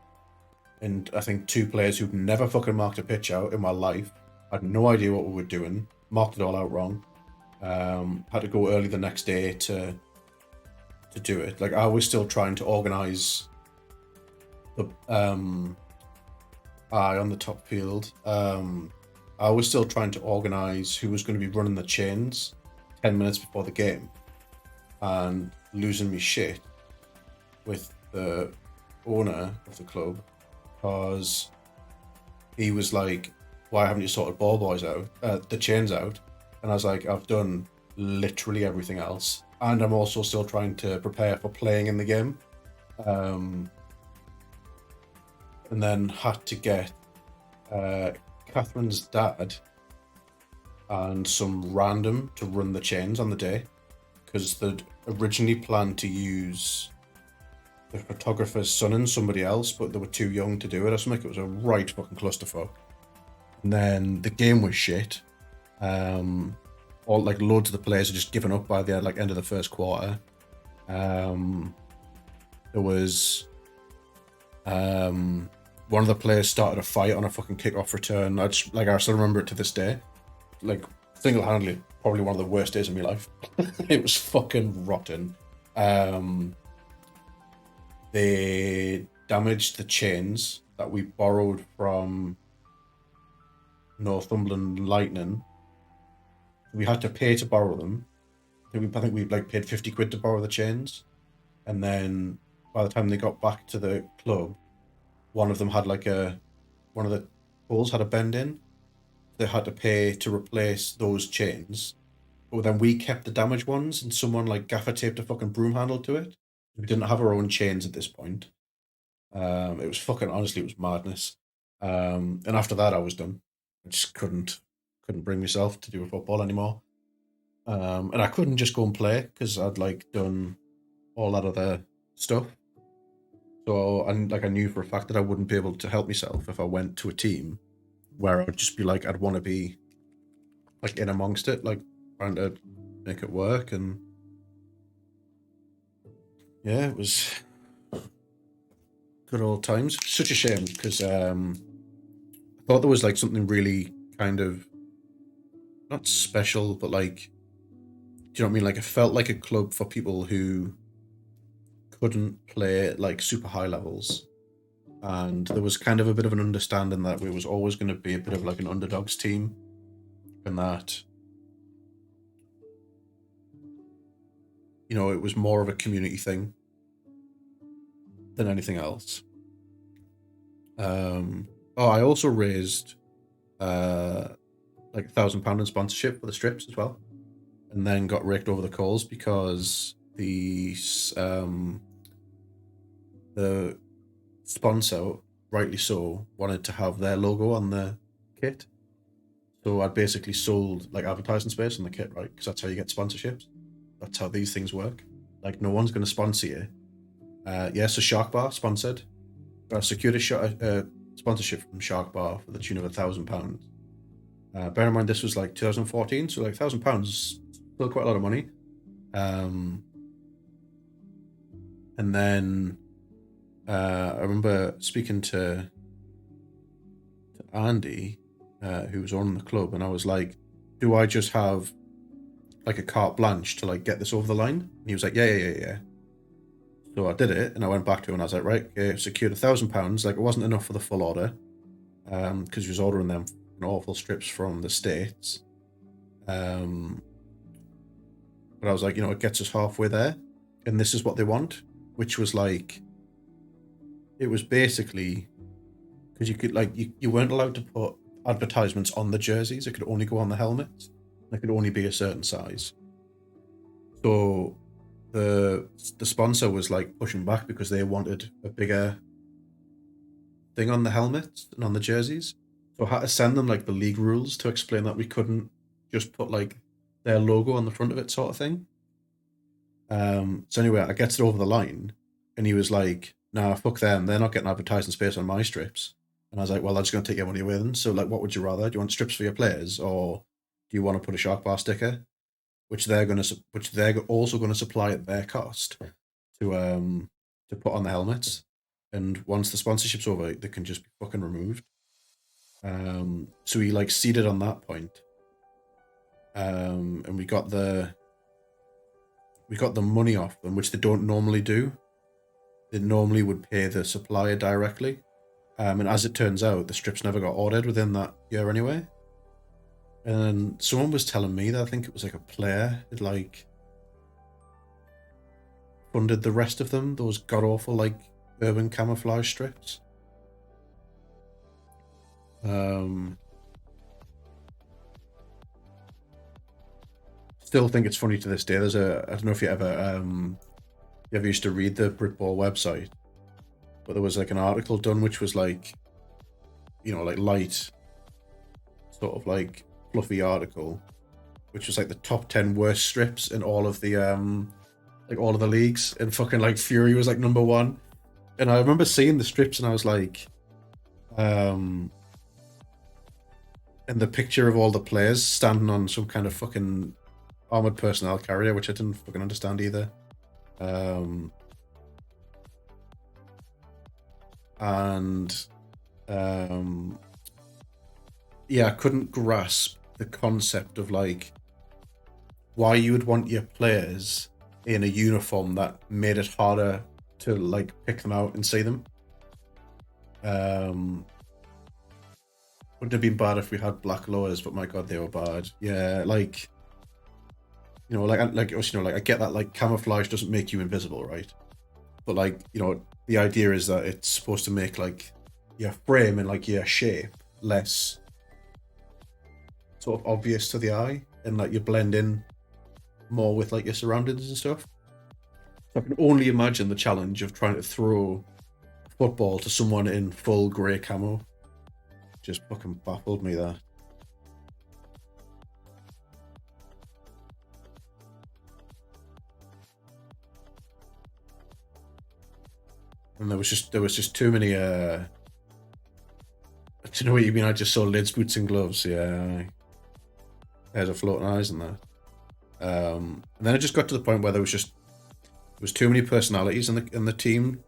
and I think 2 players who'd never fucking marked a pitch out in my life. I had no idea what we were doing. Marked it all out wrong. Had to go early the next day to do it. Like, I was still trying to organise the on the top field. I was still trying to organise who was going to be running the chains 10 minutes before the game, and losing me shit with the owner of the club because he was like, why haven't you sorted ball boys out, the chains out? And I was like, I've done literally everything else, and I'm also still trying to prepare for playing in the game. And then had to get Catherine's dad and some random to run the chains on the day, because they'd originally planned to use the photographer's son and somebody else, but they were too young to do it or something. It was a right fucking clusterfuck. And then the game was shit. All like loads of the players had just given up by the like end of the first quarter. There was one of the players started a fight on a fucking kickoff return. I still remember it to this day. Like, single-handedly, probably one of the worst days of my life. It was fucking rotten. They damaged the chains that we borrowed from Northumberland Lightning. We had to pay to borrow them. I think we like paid 50 quid to borrow the chains. And then by the time they got back to the club, one of them had one of the holes had a bend in. They had to pay to replace those chains. But then we kept the damaged ones, and someone like gaffer taped a fucking broom handle to it. We didn't have our own chains at this point. It was fucking, honestly, it was madness. And after that, I was done. I just couldn't bring myself to do a football anymore. And I couldn't just go and play because I'd like done all that other stuff. So I knew for a fact that I wouldn't be able to help myself if I went to a team where I'd just be like, I'd want to be like in amongst it, like trying to make it work. And yeah, it was good old times. Such a shame because I thought there was like something really kind of not special, but like, do you know what I mean? Like, it felt like a club for people who couldn't play at like super high levels. And there was kind of a bit of an understanding that we was always going to be a bit of like an underdogs team, and that, you know, it was more of a community thing than anything else. I also raised like £1,000 in sponsorship for the strips as well, and then got raked over the coals because the sponsor, rightly so, wanted to have their logo on the kit. So I basically sold like advertising space on the kit, right? Because that's how you get sponsorships. That's how these things work. Like, no one's going to sponsor you Yeah, so Shark Bar sponsored. Secured a sponsorship from Shark Bar for the tune of £1,000. Bear in mind, this was like 2014, so like £1,000 is still quite a lot of money. And then I remember speaking to Andy, who was owning the club, and I was like, do I just have like a carte blanche to like get this over the line? And he was like, yeah. So I did it, and I went back to him and I was like, right, okay, secured £1,000. Like, it wasn't enough for the full order, because he was ordering them awful strips from the States. But I was like, it gets us halfway there, and this is what they want, which was like, it was basically because you could like you weren't allowed to put advertisements on the jerseys. It could only go on the helmets. It could only be a certain size. So the sponsor was like pushing back because they wanted a bigger thing on the helmets and on the jerseys. So I had to send them like the league rules to explain that we couldn't just put like their logo on the front of it, sort of thing. So anyway, I gets it over the line, and he was like, "Nah, fuck them. They're not getting advertising space on my strips." And I was like, "Well, I'm just going to take your money away then. So like, what would you rather? Do you want strips for your players, or do you want to put a Shark Bar sticker, which they're also going to supply at their cost to put on the helmets, and once the sponsorship's over, they can just be fucking removed." So he like ceded on that point, and we got the money off them, which they don't normally do. They normally would pay the supplier directly. And as it turns out, the strips never got ordered within that year anyway. And someone was telling me that I think it was like a player had like funded the rest of them, those god awful like urban camouflage strips. Still think it's funny to this day. I don't know if you ever used to read the Britball website, but there was like an article done which was like, like light, sort of like fluffy article, which was like the top 10 worst strips in all of the like all of the leagues, and fucking like Fury was like number 1. And I remember seeing the strips and I was like, and the picture of all the players standing on some kind of fucking armored personnel carrier, which I didn't fucking understand either. Yeah, I couldn't grasp the concept of like why you would want your players in a uniform that made it harder to like pick them out and see them. Wouldn't have been bad if we had black lowers, but my god, they were bad. Yeah, like I get that like camouflage doesn't make you invisible, right? But like, the idea is that it's supposed to make like your frame and like your shape less sort of obvious to the eye, and like you blend in more with like your surroundings and stuff. So I can only imagine the challenge of trying to throw football to someone in full grey camo. Just fucking baffled me that. And there was just too many do you know what you mean? I just saw lids, boots and gloves, yeah. There's a floating eyes in that. And then it just got to the point where there was too many personalities in the team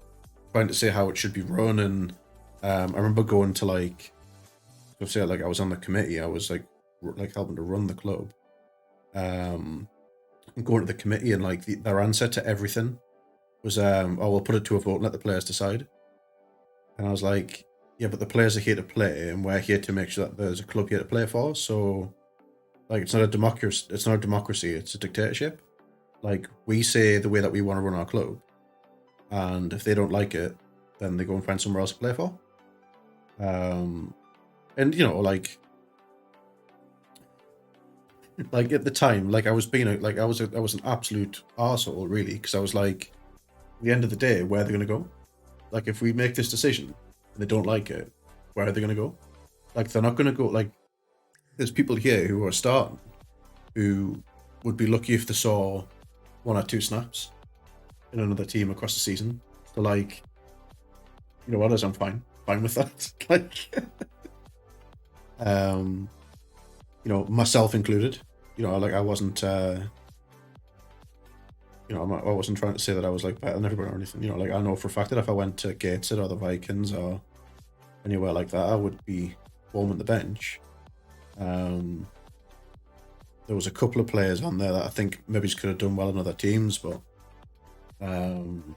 trying to say how it should be run. And I remember going to like I was on the committee. I was like helping to run the club. And going to the committee, and like their answer to everything was, "Oh, we'll put it to a vote and let the players decide." And I was like, "Yeah, but the players are here to play, and we're here to make sure that there's a club here to play for. So, like, it's not a democracy. It's not a democracy. It's a dictatorship. Like, we say the way that we want to run our club, and if they don't like it, then they go and find somewhere else to play for." And like at the time, like I was an absolute arsehole, really, because I was like, at the end of the day, where are they going to go? Like, if we make this decision and they don't like it, where are they going to go? Like, they're not going to go. Like, there's people here who are starting who would be lucky if they saw 1 or 2 snaps in another team across the season. So like, you know what, as I'm fine with that. Like, um, you know, myself included. You know, like I wasn't, you know, I wasn't trying to say that I was like better than everybody or anything. You know, like I know for a fact that if I went to Gateshead or the Vikings or anywhere like that, I would be warming the bench. Um, there was a couple of players on there that I think maybe just could have done well in other teams, um,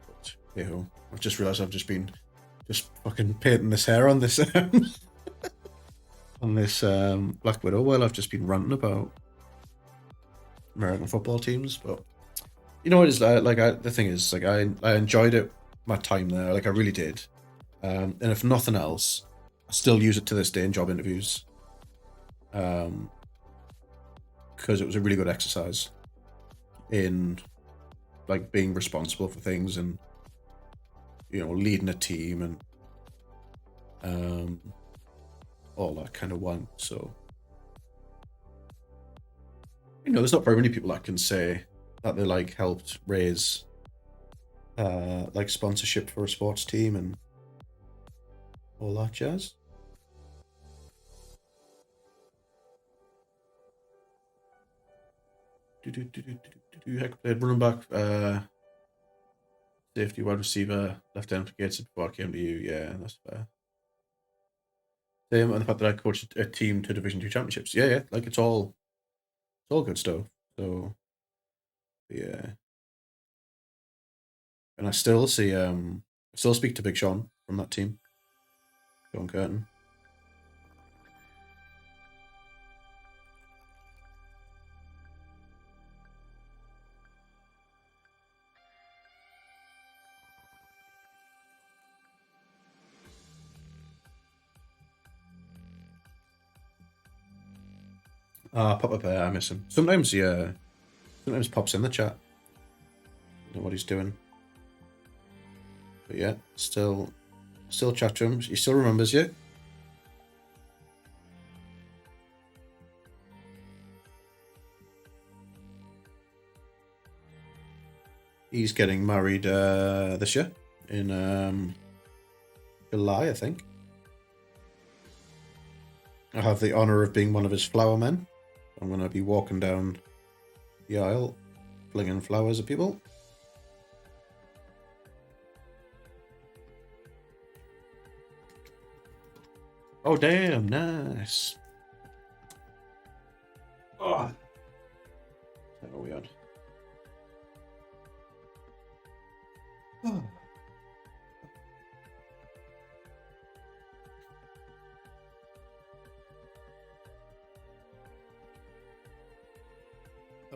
but you know, I've just realised I've just been just fucking painting this hair on this on this Black Widow while I've just been ranting about American football teams. But you know what is the thing is like I enjoyed it, my time there, like I really did. And if nothing else, I still use it to this day in job interviews. Um, because it was a really good exercise in like being responsible for things and you know leading a team and um all that kind of wank. So you know, there's not very many people that can say that they like helped raise like sponsorship for a sports team and all that jazz. Heck, played running back, safety, wide receiver, left end for Gates before I came to you. Yeah, that's fair. Same, and the fact that I coached a team to Division Two championships. Yeah, yeah, like it's all good stuff. So yeah, and I still speak to Big Sean from that team, Sean Curtin. Ah, Papa Bear, I miss him. Sometimes, yeah, sometimes pops in the chat. I don't know what he's doing, but yeah, still chat to him. He still remembers you. He's getting married this year in July, I think. I have the honor of being one of his flower men. I'm going to be walking down the aisle, flinging flowers at people. Oh, damn, nice. Oh, that are we on? Oh.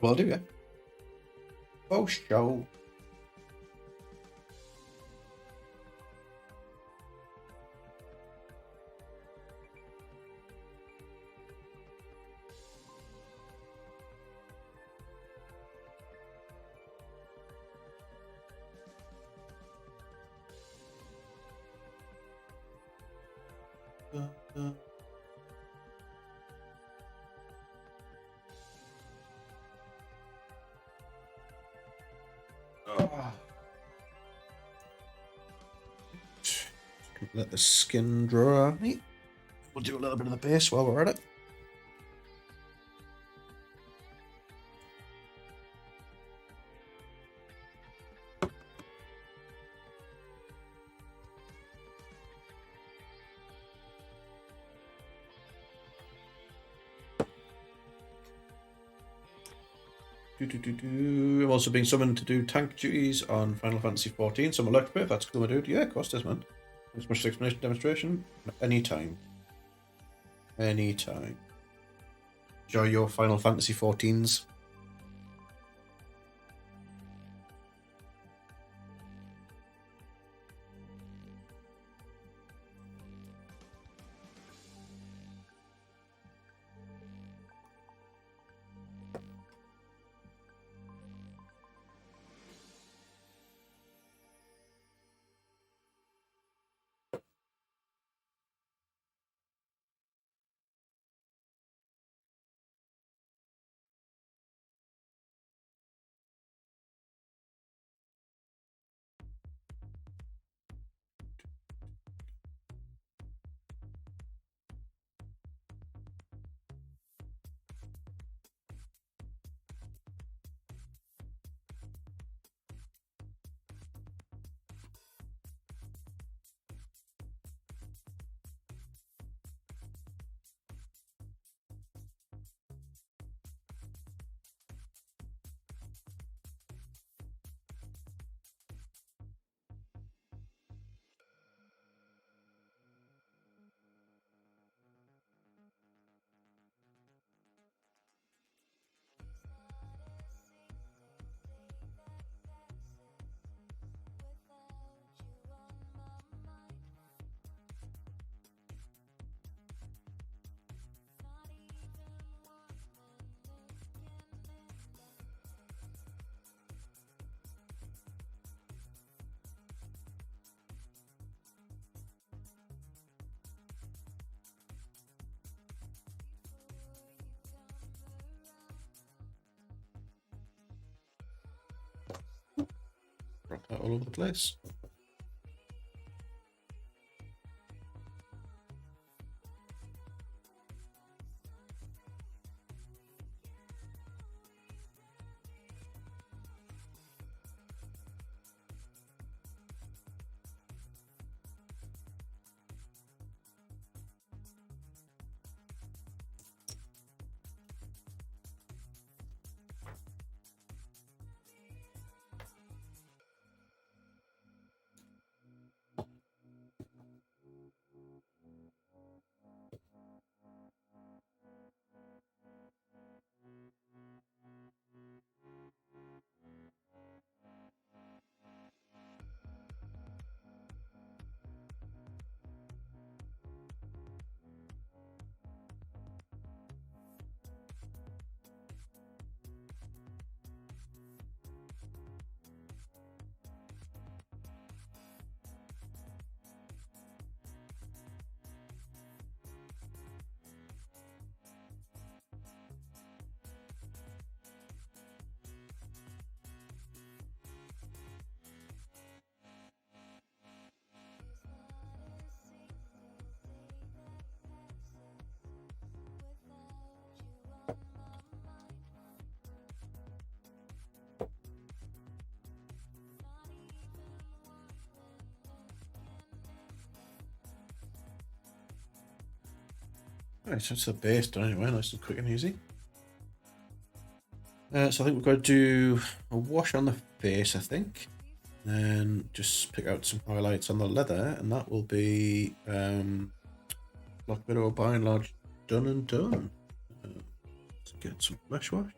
Well, do, yeah. Oh, show. Let the skin dry. We'll do a little bit of the base while we're at it. I've also been summoned to do tank duties on Final Fantasy XIV. Some electric bit. That's cool, my dude. Yeah, of course, does, man. As much explanation demonstration. Anytime. Anytime. Enjoy your Final Fantasy XIVs. all over the place. Right, so it's the base done anyway, nice and quick and easy. So I think we've got to do a wash on the face, I think. And just pick out some highlights on the leather, and that will be Black Widow by and large done and done. Let's get some flesh wash.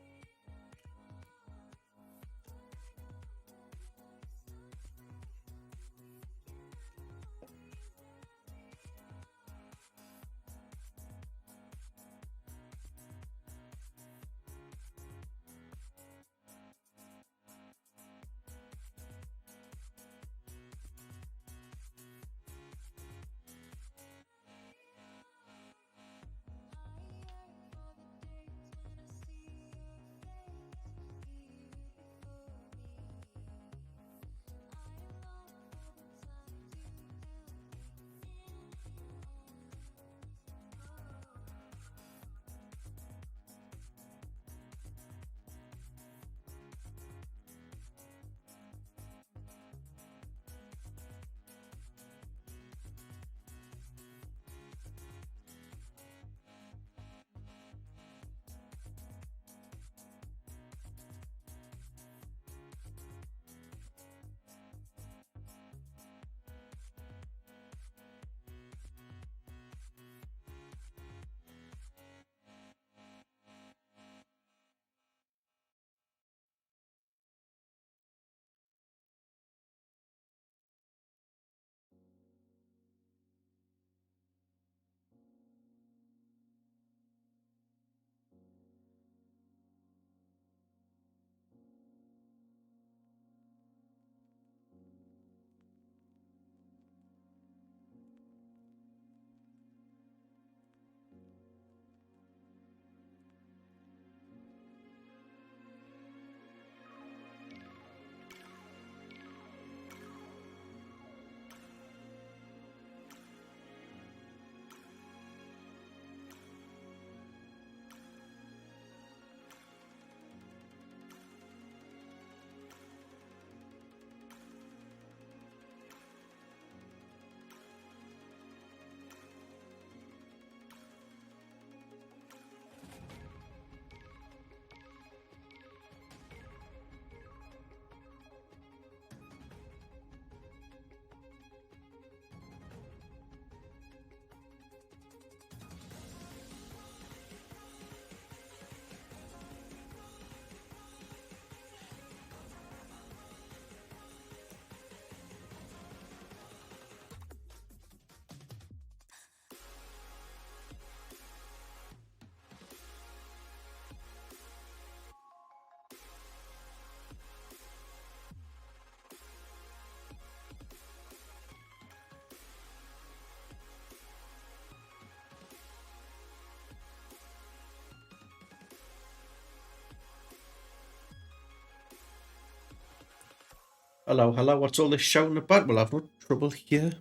Hello, hello. What's all this shouting about? Well, I've no trouble here.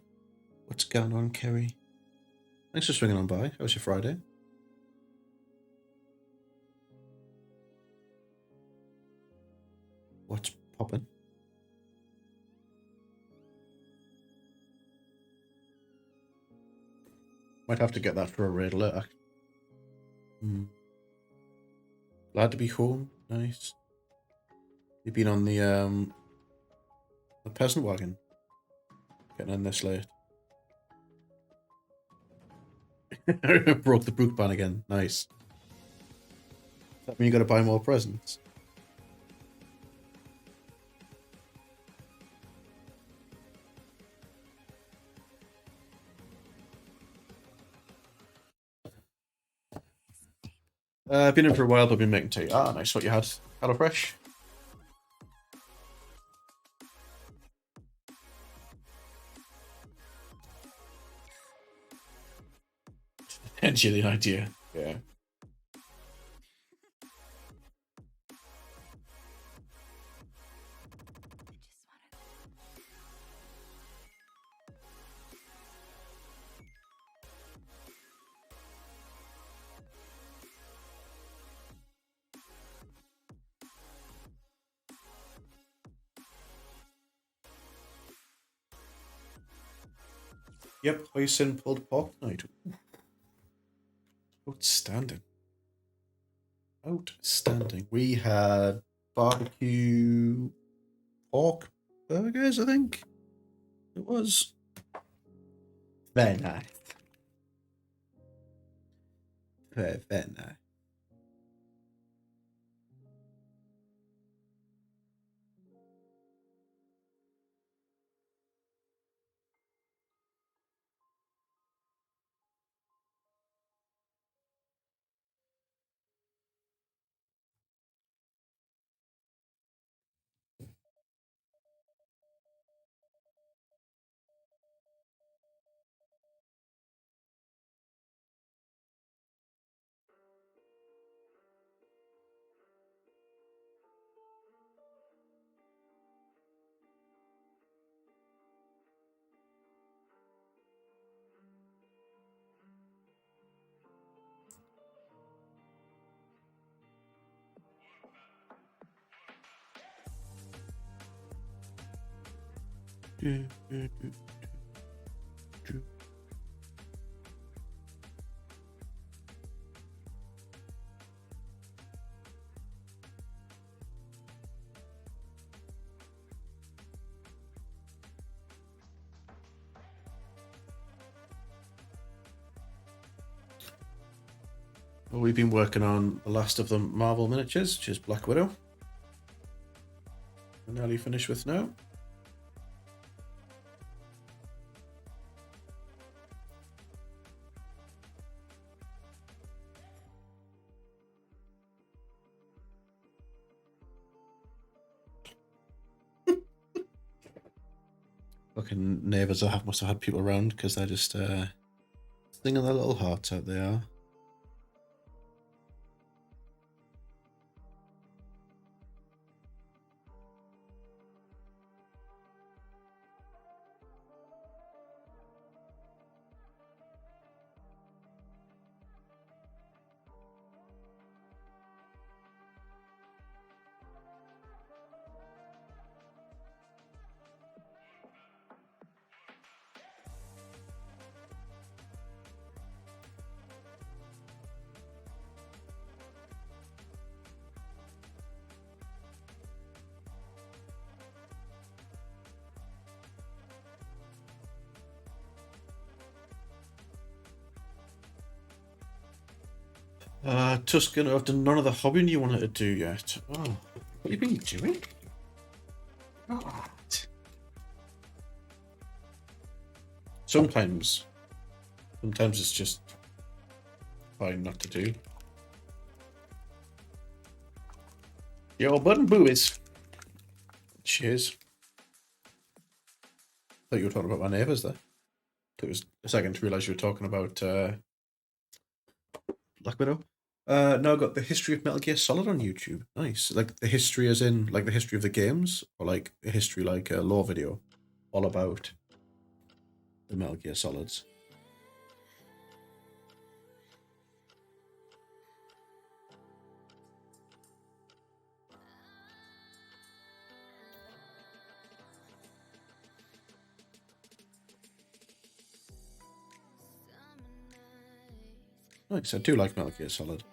What's going on, Kerry? Thanks for swinging on by. How was your Friday? What's popping? Might have to get that for a raid later. Glad to be home. Nice. You've been on the peasant wagon. Getting in this late. Broke the brook ban again. Nice. Does that mean you got to buy more presents? I've been in for a while, but I've been making tea. Ah, nice. What you had? HelloFresh? Potentially an idea. Yeah. Yep, hoisin pulled pork night. Outstanding. Outstanding. We had barbecue pork burgers, I think. It was very nice. Very, very nice. Well, we've been working on the last of the Marvel miniatures, which is Black Widow. We're nearly finished with now. Fucking neighbours must have had people around because they're just singing their little hearts out there. Tuscan, I've done none of the hobbying you wanted to do yet. Oh, what have you been doing? God. Sometimes it's just fine not to do. Your button boobies. Cheers. Thought you were talking about my neighbours there. It was a second to realise you were talking about Black Widow. No, I got the history of Metal Gear Solid on YouTube. Nice. Like the history as in like the history of the games, or like a history like a lore video all about the Metal Gear Solids. Nice, I do like Metal Gear Solid.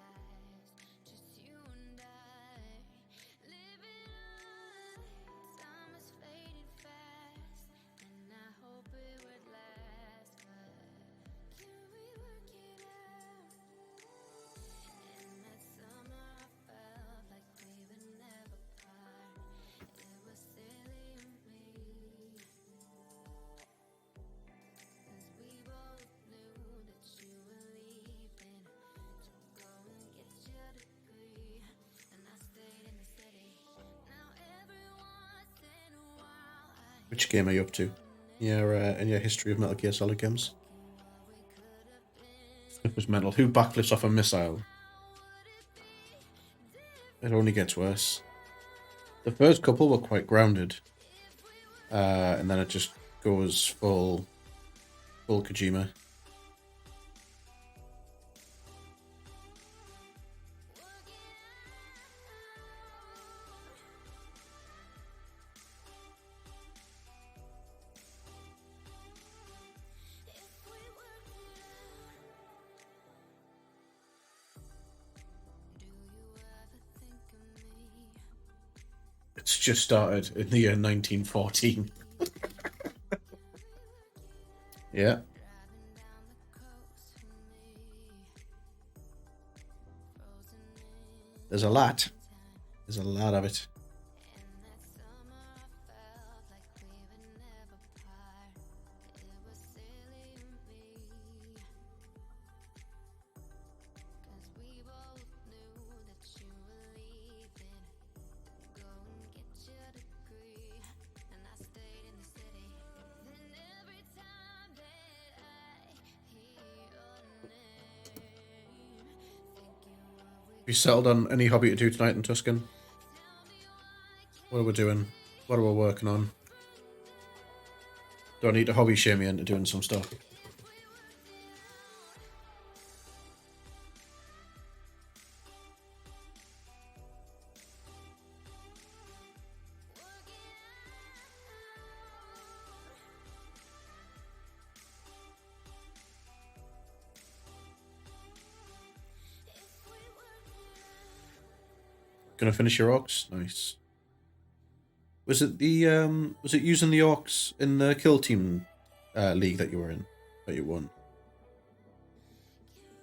Which game are you up to? Yeah, in your history of Metal Gear Solid games? It was mental. Who backflips off a missile? It only gets worse. The first couple were quite grounded. And then it just goes full Kojima. It's just started in the year 1914. Yeah. There's a lot. There's a lot of it. You settled on any hobby to do tonight in Tuscan? What are we doing? What are we working on? Do I need to hobby shame you into doing some stuff? Gonna finish your orcs? Nice. Was it using the orcs in the kill team league that you were in that you won?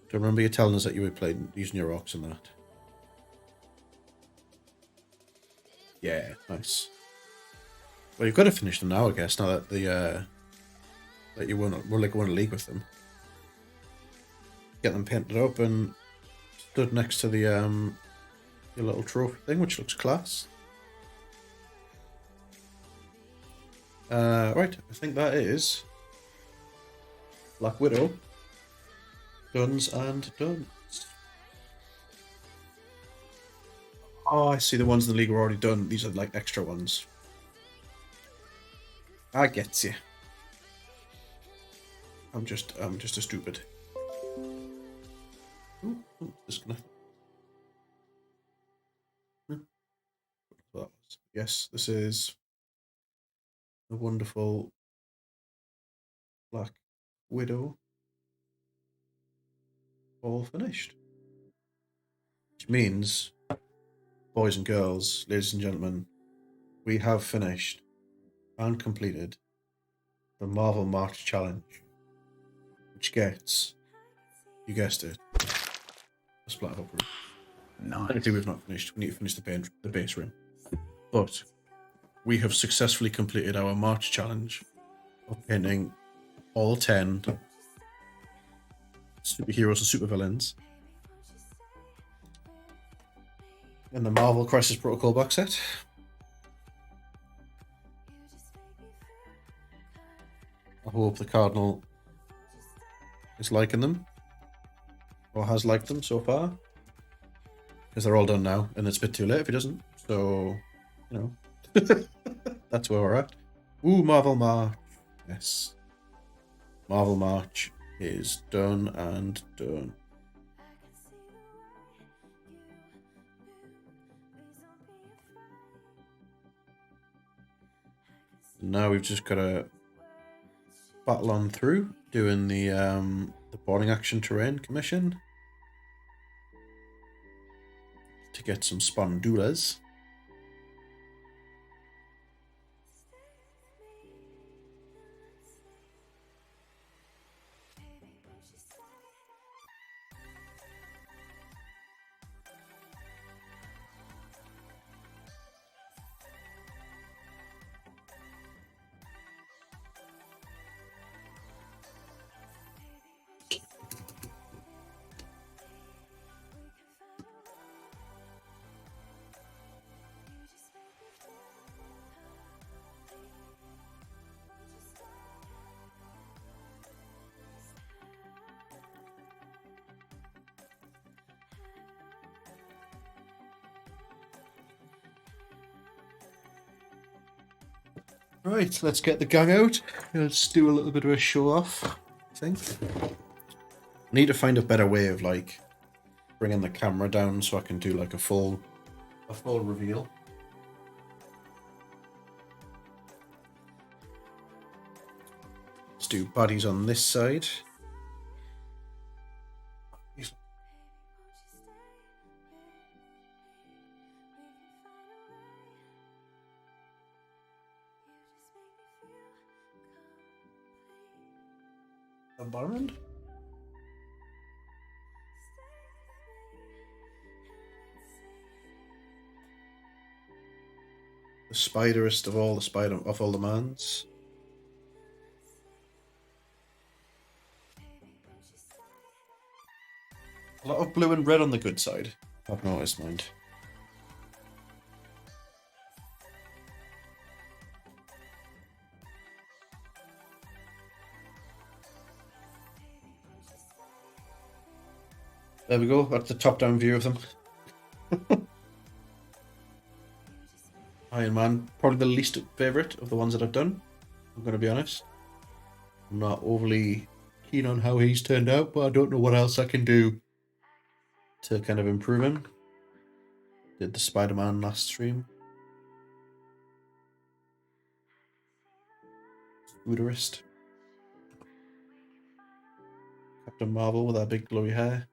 Do you remember you telling us that you were playing using your orcs in that? Yeah, nice. Well, you've got to finish them now, I guess. Now that that you won a league with them, get them painted up and stood next to the your little trophy thing, which looks class. Right, I think that is Black Widow. Guns and duns. Oh, I see the ones in the league were already done. These are like extra ones. I get you. I'm just a stupid. Ooh, disconnect. Yes, this is a wonderful Black Widow. All finished. Which means, boys and girls, ladies and gentlemen, we have finished and completed the Marvel March Challenge, which gets, you guessed it, a splat up room. Nice. Technically, we've not finished. We need to finish the base room. But we have successfully completed our March Challenge of painting all 10 superheroes and supervillains in the Marvel Crisis Protocol box set. I hope the Cardinal is liking them, or has liked them so far. because they're all done now, and it's a bit too late if he doesn't. So, you know, that's where we're at. Ooh, Marvel March. Yes. Marvel March is done and done. Now we've just got to battle on through, doing the boarding action terrain commission to get some spondulas. Right, let's get the gang out. Let's do a little bit of a show off, I think. I need to find a better way of like bringing the camera down so I can do like a full reveal. Let's do bodies on this side. Environment. The spiderest of all the mans. A lot of blue and red on the good side. I've noticed, mind. There we go. That's the top-down view of them. Iron Man, probably the least favourite of the ones that I've done. I'm going to be honest. I'm not overly keen on how he's turned out, but I don't know what else I can do to kind of improve him. Did the Spider-Man last stream. Scooterist. Captain Marvel with that big glowy hair.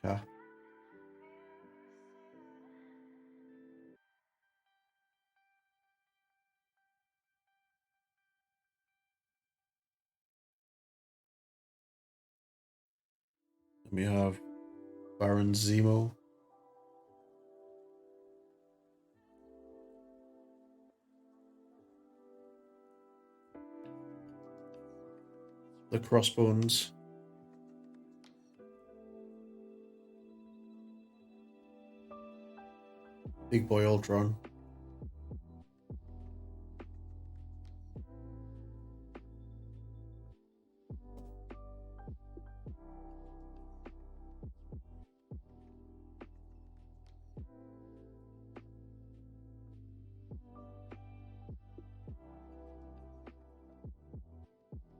Car. We have Baron Zemo. The Crossbones. Big Boy Ultron.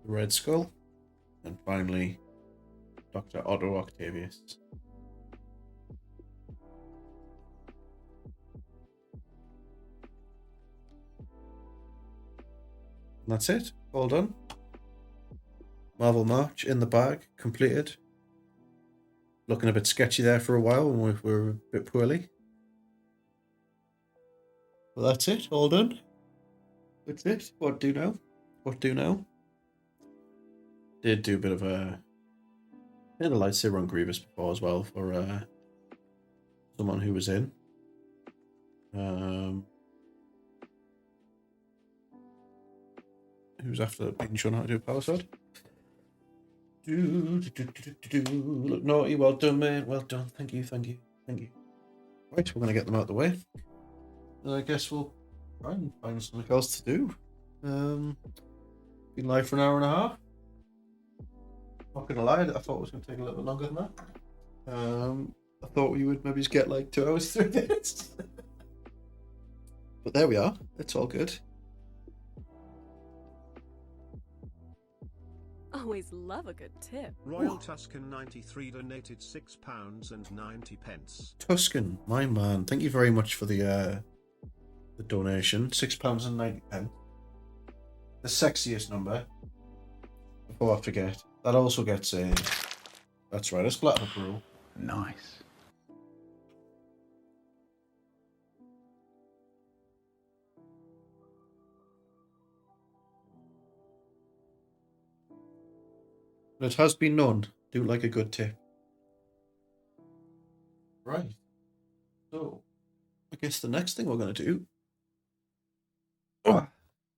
The Red Skull. And finally, Dr. Otto Octavius. And that's it. All done. Marvel March in the bag, completed. Looking a bit sketchy there for a while when we were a bit poorly. Well, that's it. All done. That's it. What do now? What do now? Did do a bit of a lightsaber on Grievous before as well for someone who was in. Who's after being shown how to do a power sword? Look naughty, well done, mate. Well done. Thank you, thank you, thank you. Right, we're gonna get them out of the way. And I guess we'll try and find something else to do. Been live for an hour and a half. Not gonna lie, I thought it was gonna take a little bit longer than that. I thought we would maybe just get like 2 hours through this. But there we are. It's all good. Always love a good tip. Royal Tuscan 93 donated £6.90. Tuscan, my man. Thank you very much for the donation. £6.90. The sexiest number. Before I forget. That also gets a... That's right, a splat up rule. Nice. But it has been known. Do like a good tip. Right. So, I guess the next thing we're going to do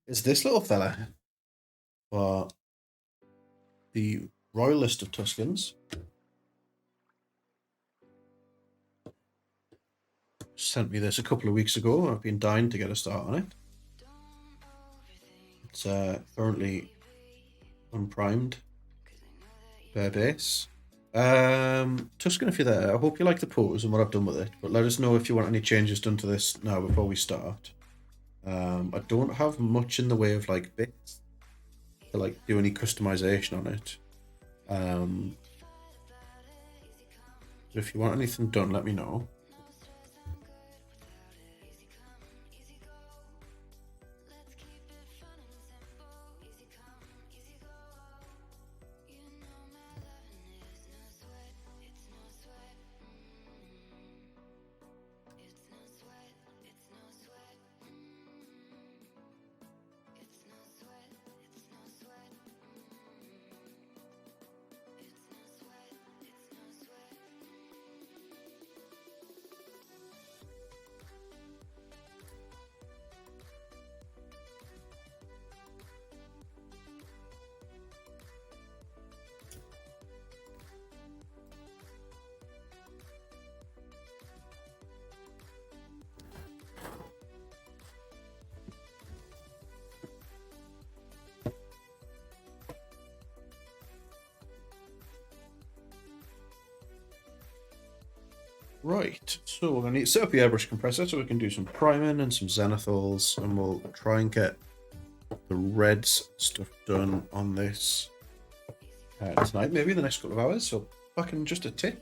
is this little fella. For the Royal List of Tuscans. Sent me this a couple of weeks ago. I've been dying to get a start on it. It's currently unprimed. Bare base. Tuscan, if you're there, I hope you like the pose and what I've done with it, but let us know if you want any changes done to this now before we start. I don't have much in the way of like bits to like do any customization on it. But if you want anything done, let me know. Right, so we're going to need to set up the airbrush compressor so we can do some priming and some zenithals, and we'll try and get the reds stuff done on this tonight, maybe in the next couple of hours, so back in just a tick.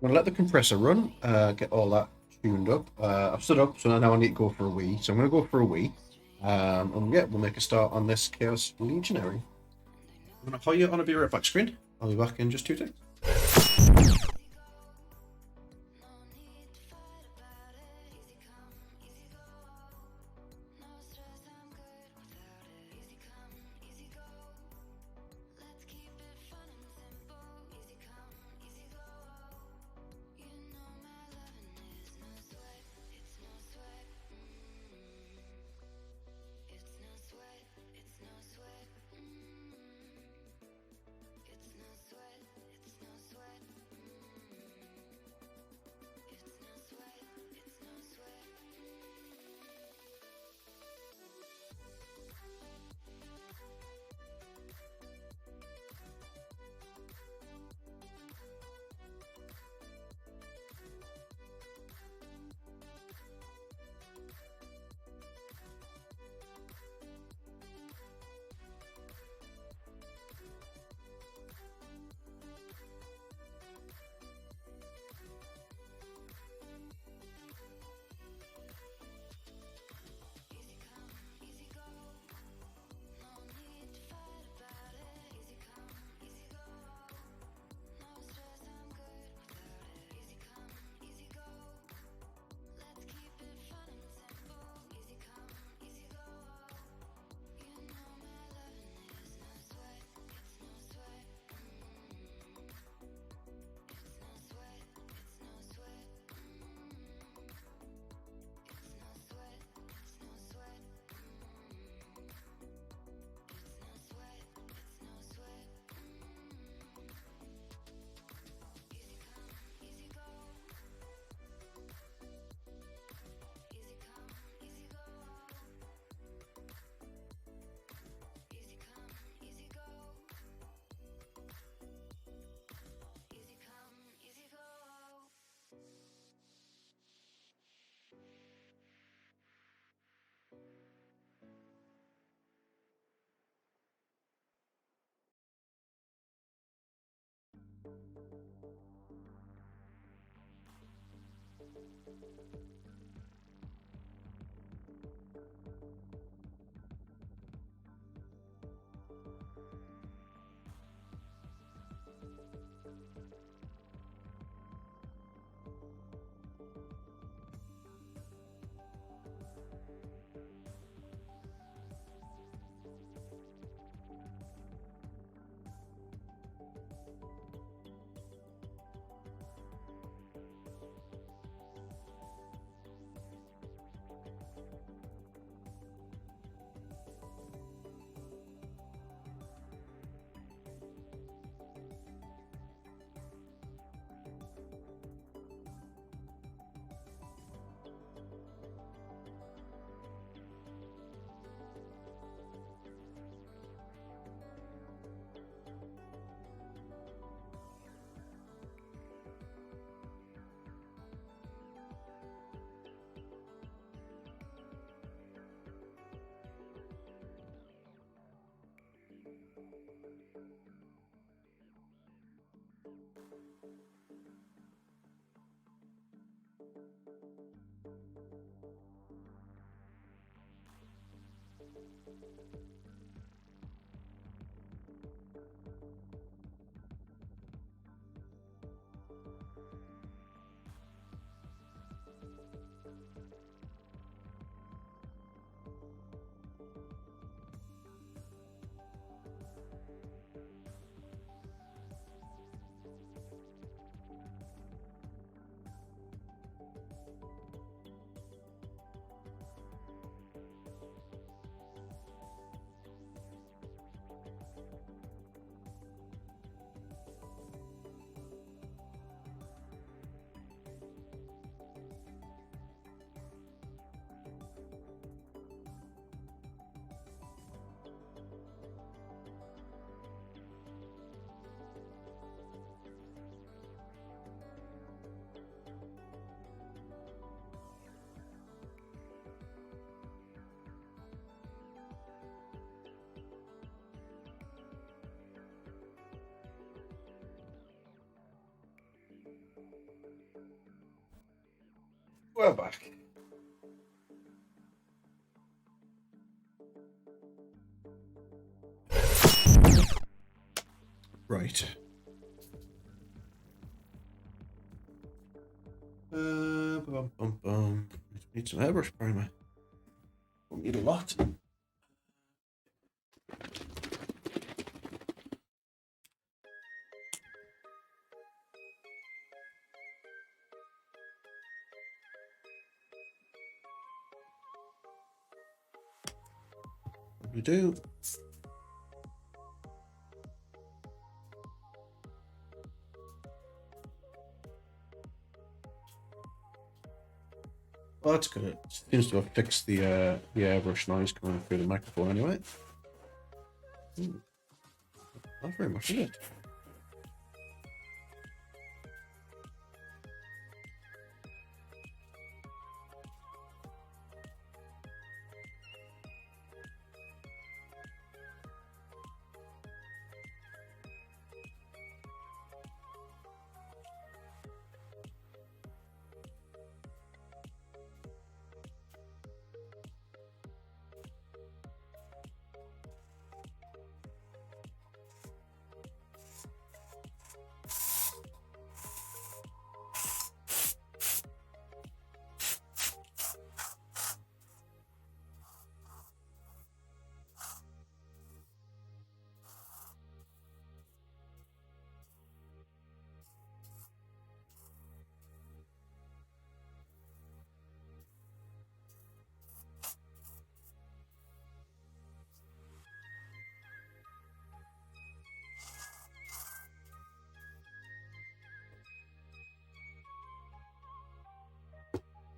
I'm going to let the compressor run, get all that tuned up. I've stood up, so now I need to go for a wee. So I'm going to go for a wee. And yeah, we'll make a start on this Chaos Legionary. I'm going to hire you on a be right back screen. I'll be back in just 2 ticks. We're back. Right. Need some airbrush primer. Won't need a lot. We do. Well, that's good. It seems to have fixed the airbrush noise coming through the microphone anyway. Not very much, is it?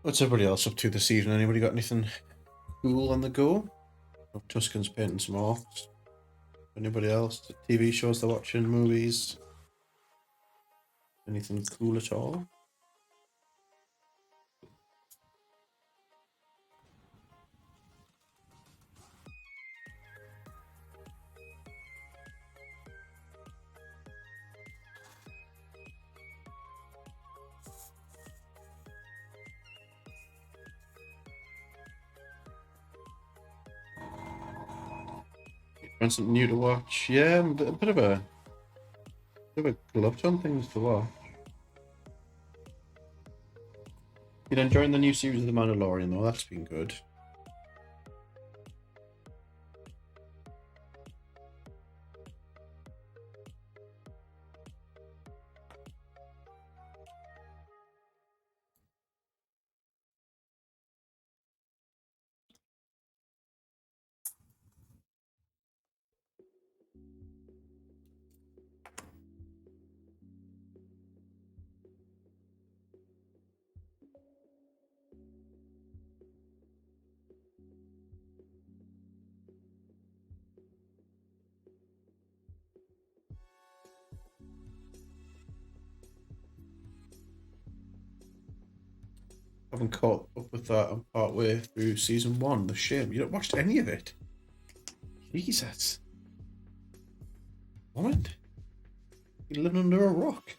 What's everybody else up to this evening? Anybody got anything cool on the go? Oh, Tuscan's painting some orcs. Anybody else? TV shows they're watching, movies? Anything cool at all? Find something new to watch. Yeah, I'm a bit of a glut on things to watch. Been enjoying the new series of The Mandalorian though. That's been good. Haven't caught up with that. I'm part way through season 1. The shame. You don't watched any of it. Jesus. What? You're living under a rock.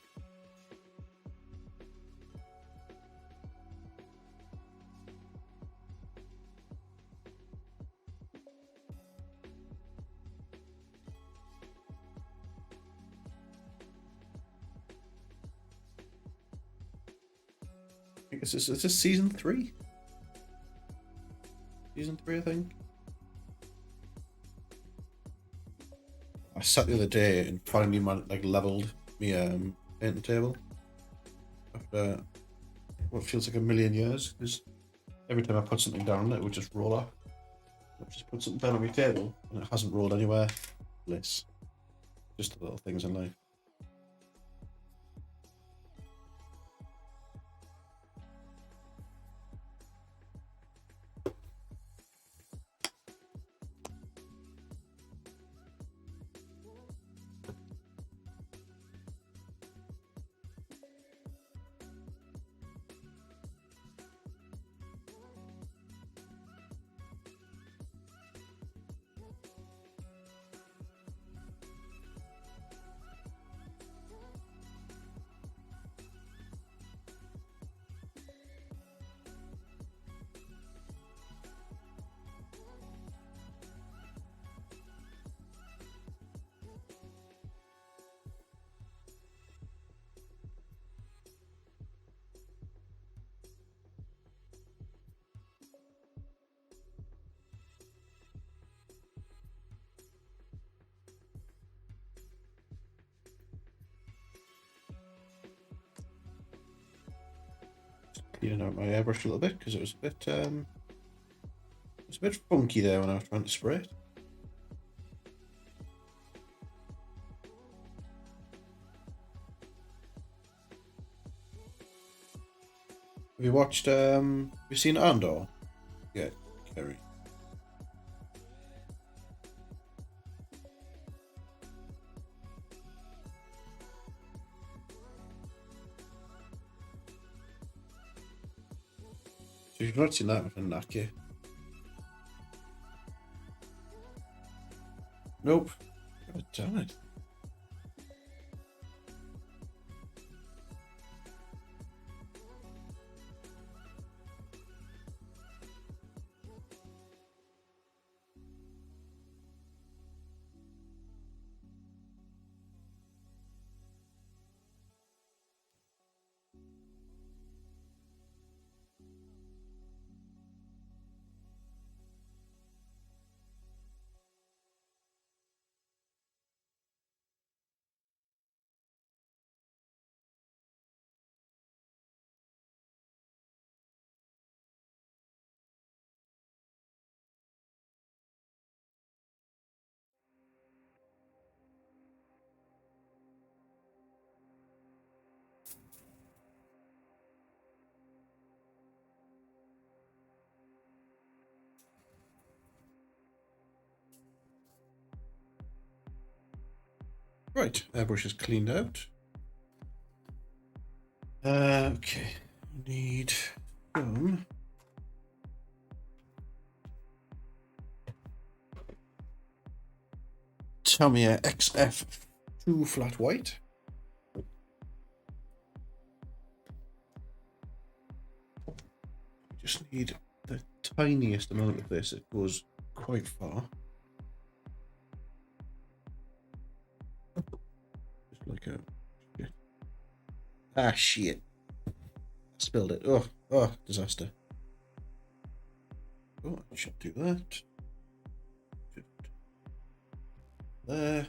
I guess is this season 3? Season 3, I think. I sat the other day and finally leveled me painting table after what feels like a million years, because every time I put something down it would just roll off. I've just put something down on my table and it hasn't rolled anywhere. Bliss. Just the little things in life. Cleaning out my airbrush a little bit because it was a bit funky there when I was trying to spray it. Have you watched have you seen Andor? Yeah, Kerry. So if you've not seen that, I'm knock you. Nope. God damn it. Right, airbrush is cleaned out. Okay, need some Tamiya XF2 flat white. Just need the tiniest amount of this. It goes quite far. like a shit. Ah, shit. Spilled it. Oh, disaster. Oh, I should do that. There.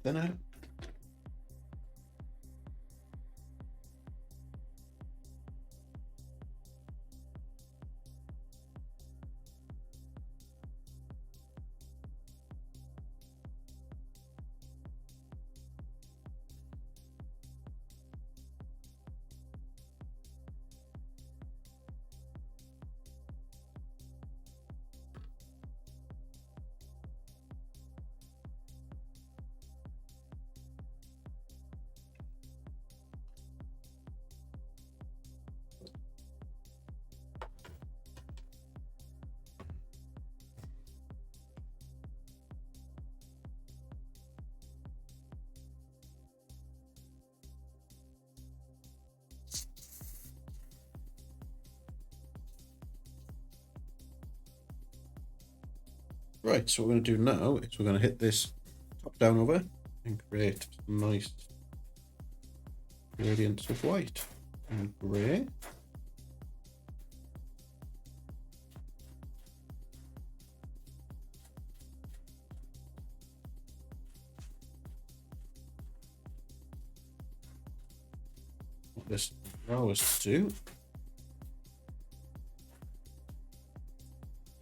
Then I. Right, so what we're going to do now is we're going to hit this top down over and create some nice gradients of white and grey. What this allows us to do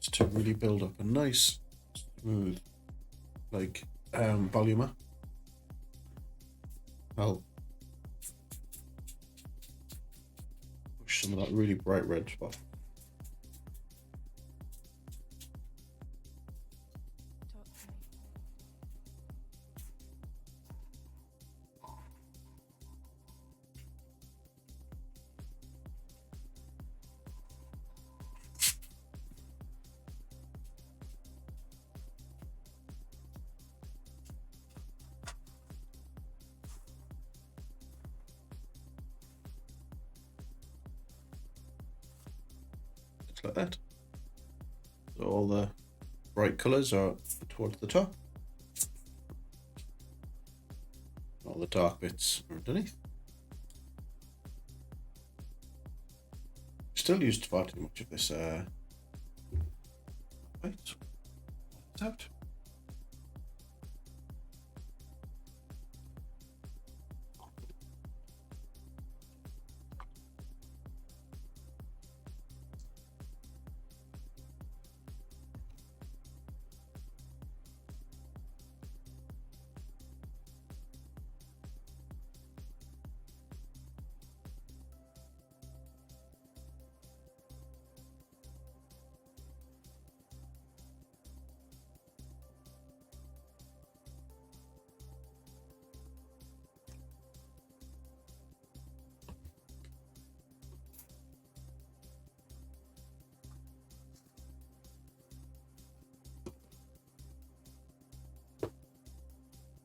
is to really build up a nice smooth like volumer. I'll push some of that really bright red spot. Like that. So all the bright colours are towards the top. All the dark bits are underneath. Still used far too much of this white. It's out.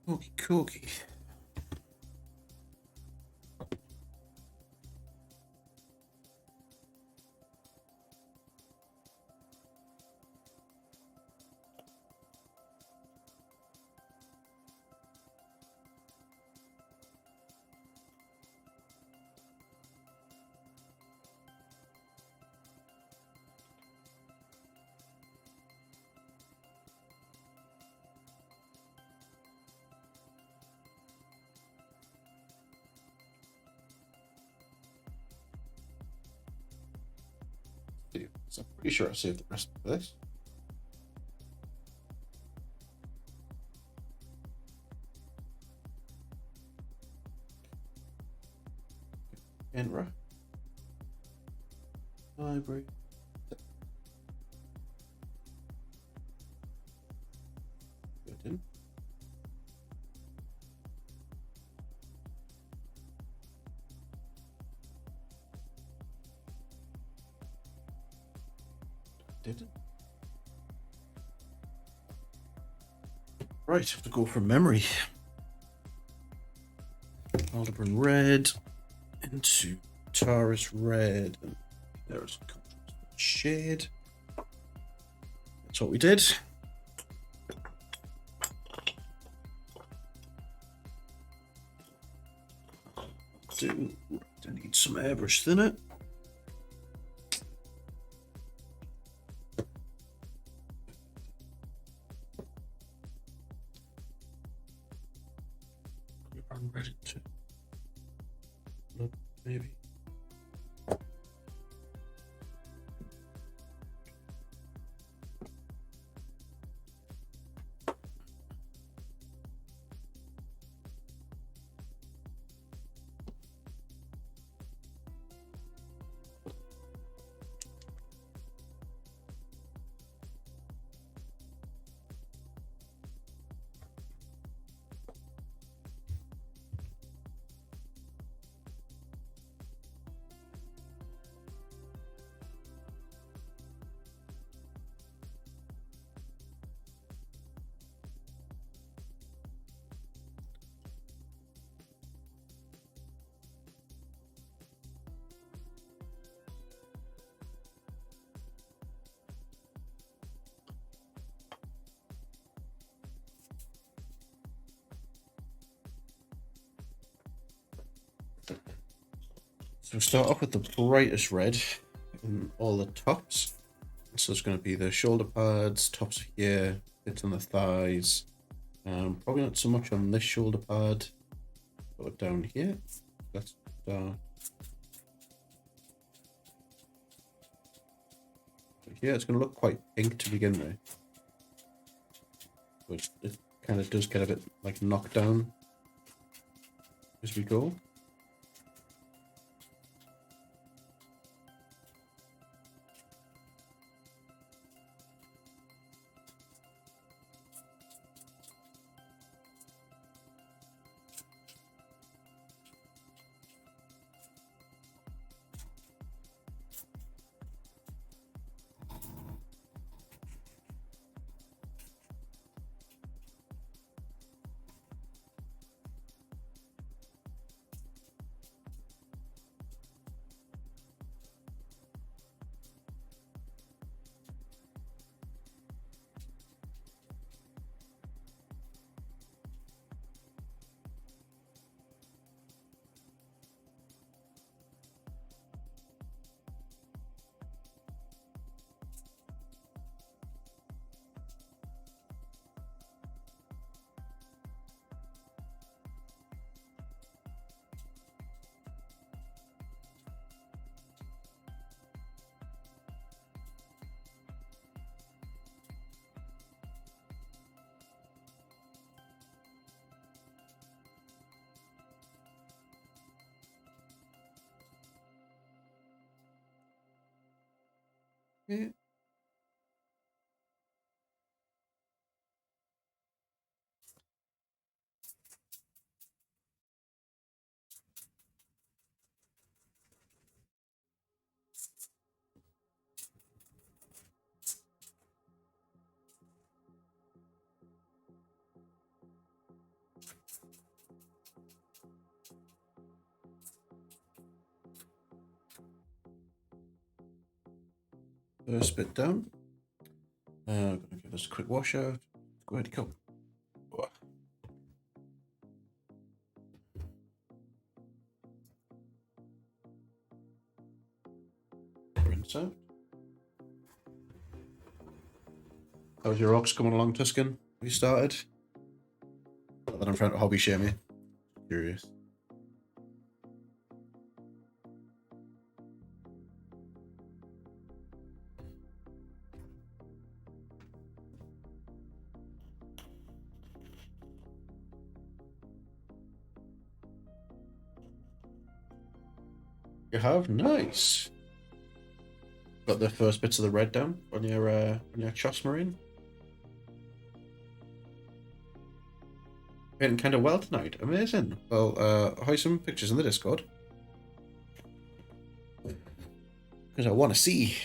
Cookie, cookie. So I'm pretty sure I saved the recipe for this. Enra. Library. Put in. Did it? Right, have to go from memory. Aldebaran red into Taurus red, and there's contrast. shade. That's what we did. Do I need some airbrush thinner? I'm ready to look, maybe. So we'll start off with the brightest red in all the tops. So it's going to be the shoulder pads, tops here, bits on the thighs. Probably not so much on this shoulder pad, but down here. That's dark. Here it's going to look quite pink to begin with, but it kind of does get a bit like knocked down as we go. Yeah. First bit down. I'm going to give this a quick wash out. Go ahead, go. Rinse out. How's your rocks coming along, Tuscan? Have you started? Not that I'm trying to hobby shame you. Curious. You have? Nice. Got the first bits of the red down on your Choss Marine. Painting kind of well tonight. Amazing. Well, hoist some pictures in the Discord. Because I want to see.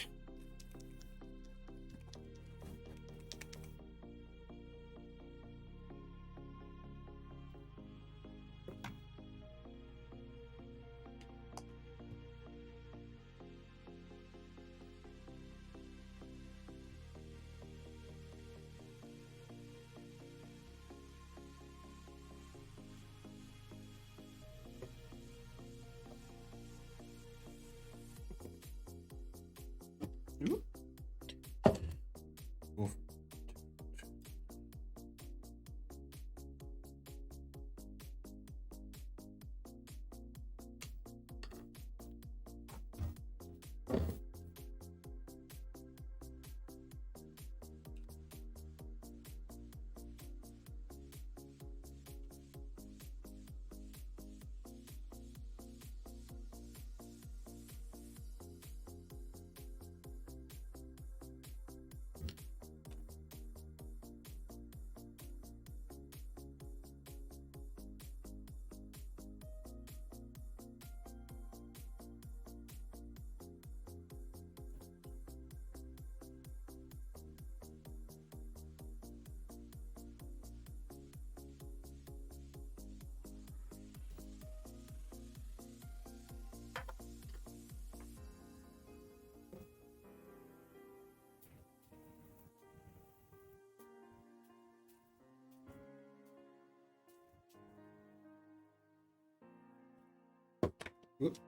Whoop.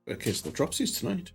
Better catch the dropsies tonight.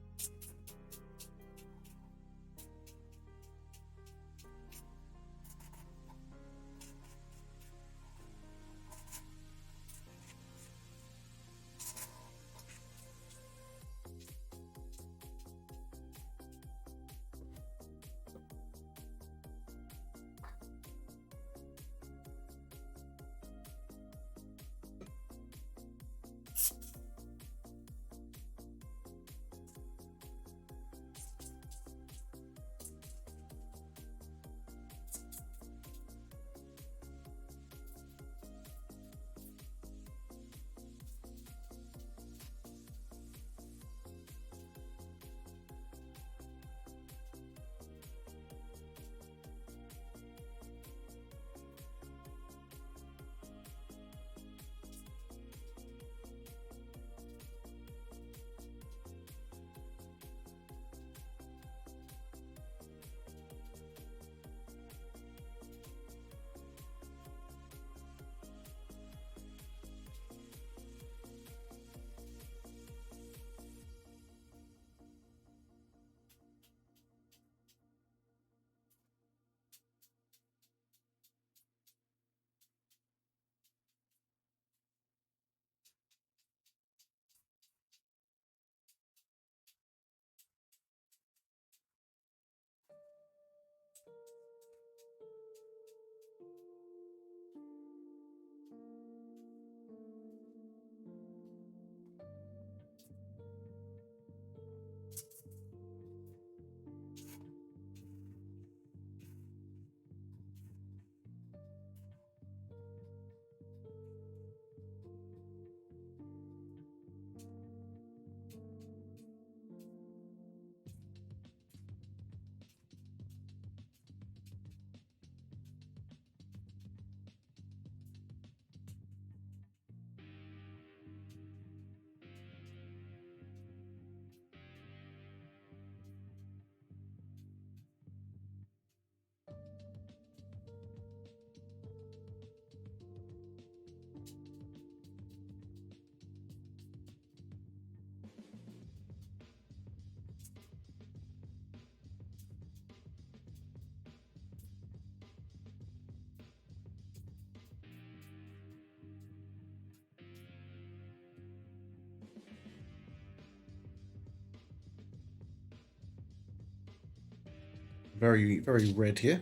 Very, very red here.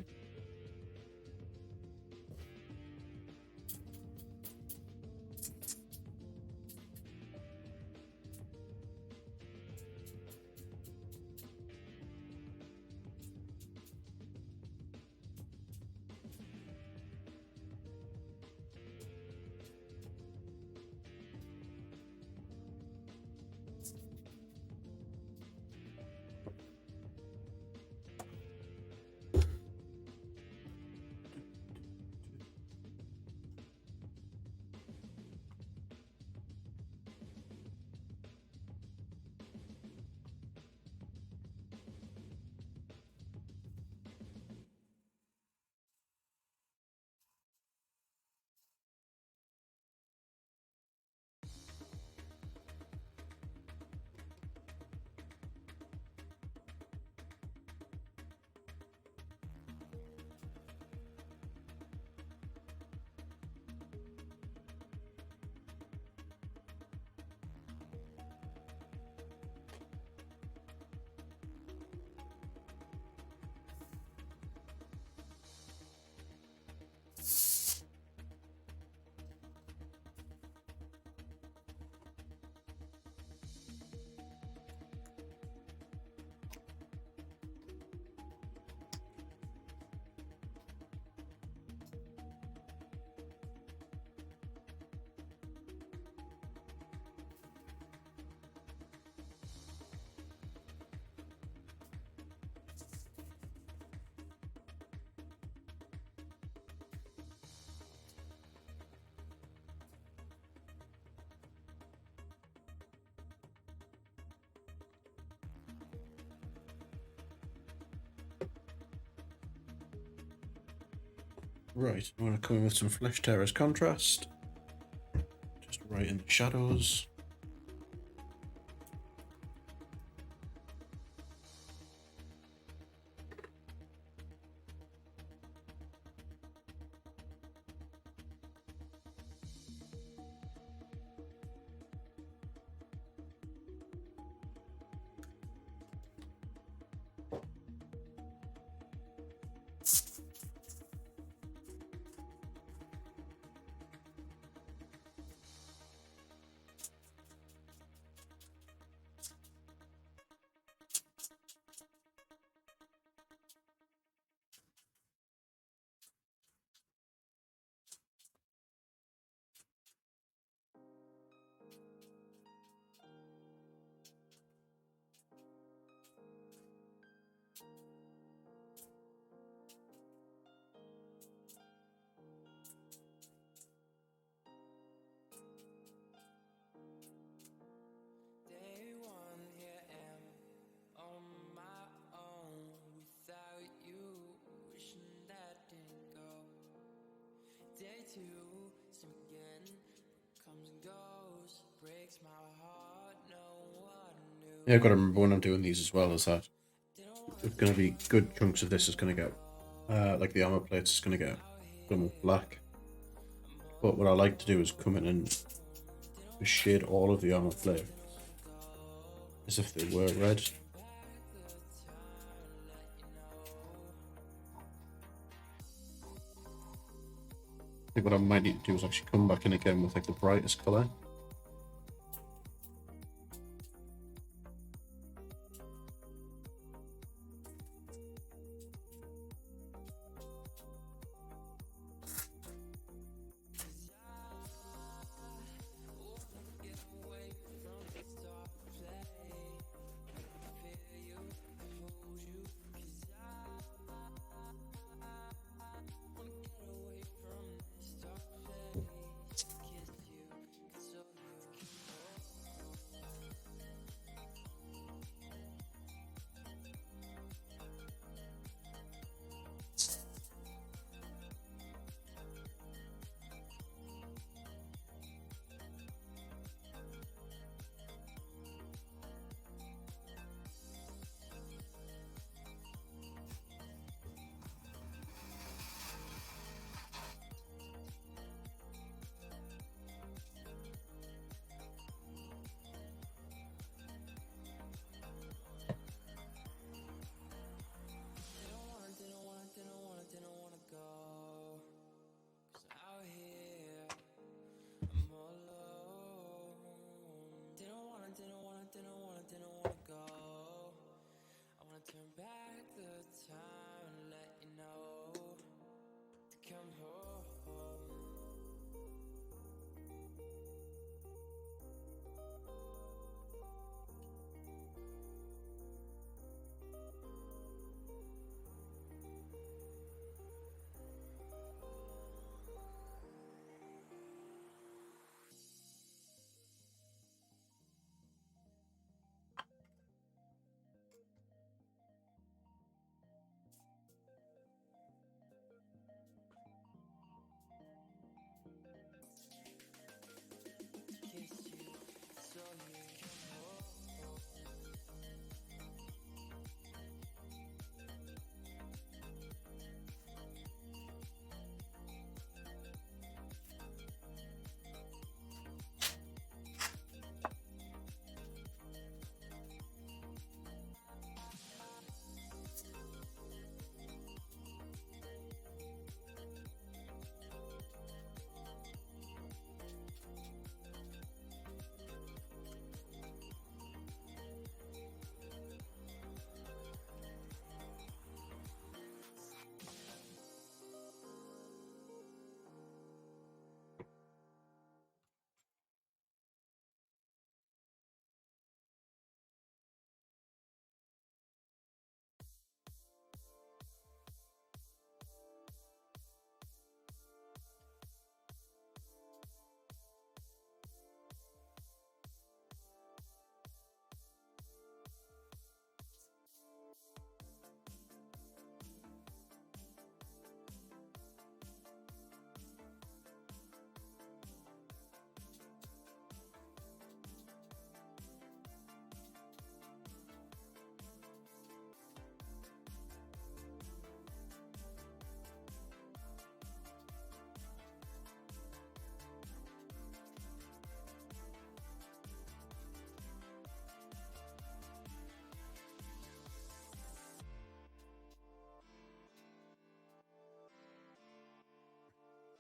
Right, I'm going to come in with some Flesh Tearers contrast. Just right in the shadows. Day one, here am on my own without you, wishing that didn't go. Day two, same again, comes and goes, breaks my heart, no one knew. Yeah, I've got to remember when I'm doing these as well, is that there's going to be good chunks of this is going to get, like the armor plates is going to get done with black. But what I like to do is come in and shade all of the armor plate as if they were red. I think what I might need to do is actually come back in again with like the brightest color. Didn't wanna go, 'cause out here I'm all alone. Didn't wanna go. I wanna turn back the time and let you know to come home.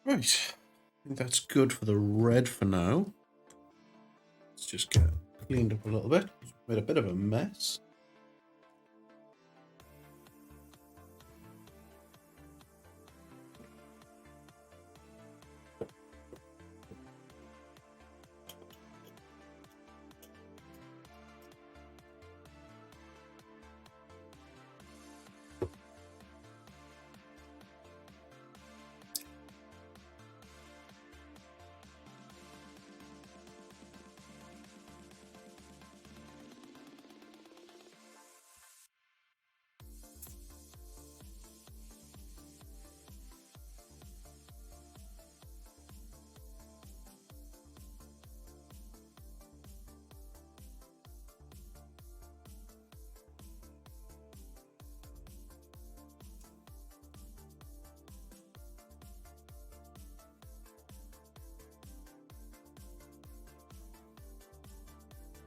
Right. I think that's good for the red for now. Let's just get cleaned up a little bit. Made a bit of a mess.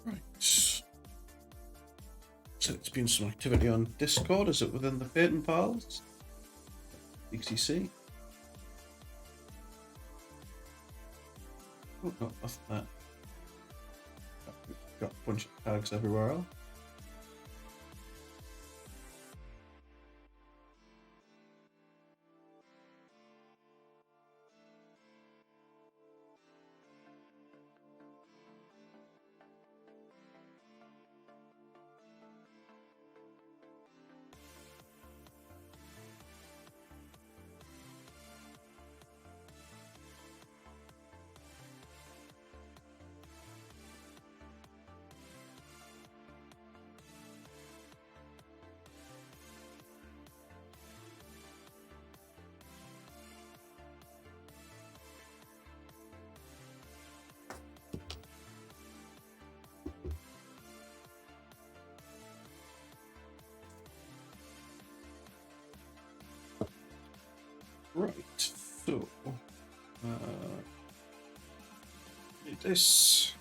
Right. So it's been some activity on Discord. Is it within the Peyton Pals? XCC? Oh, no, nothing there. Got a bunch of tags everywhere else. Right, so this.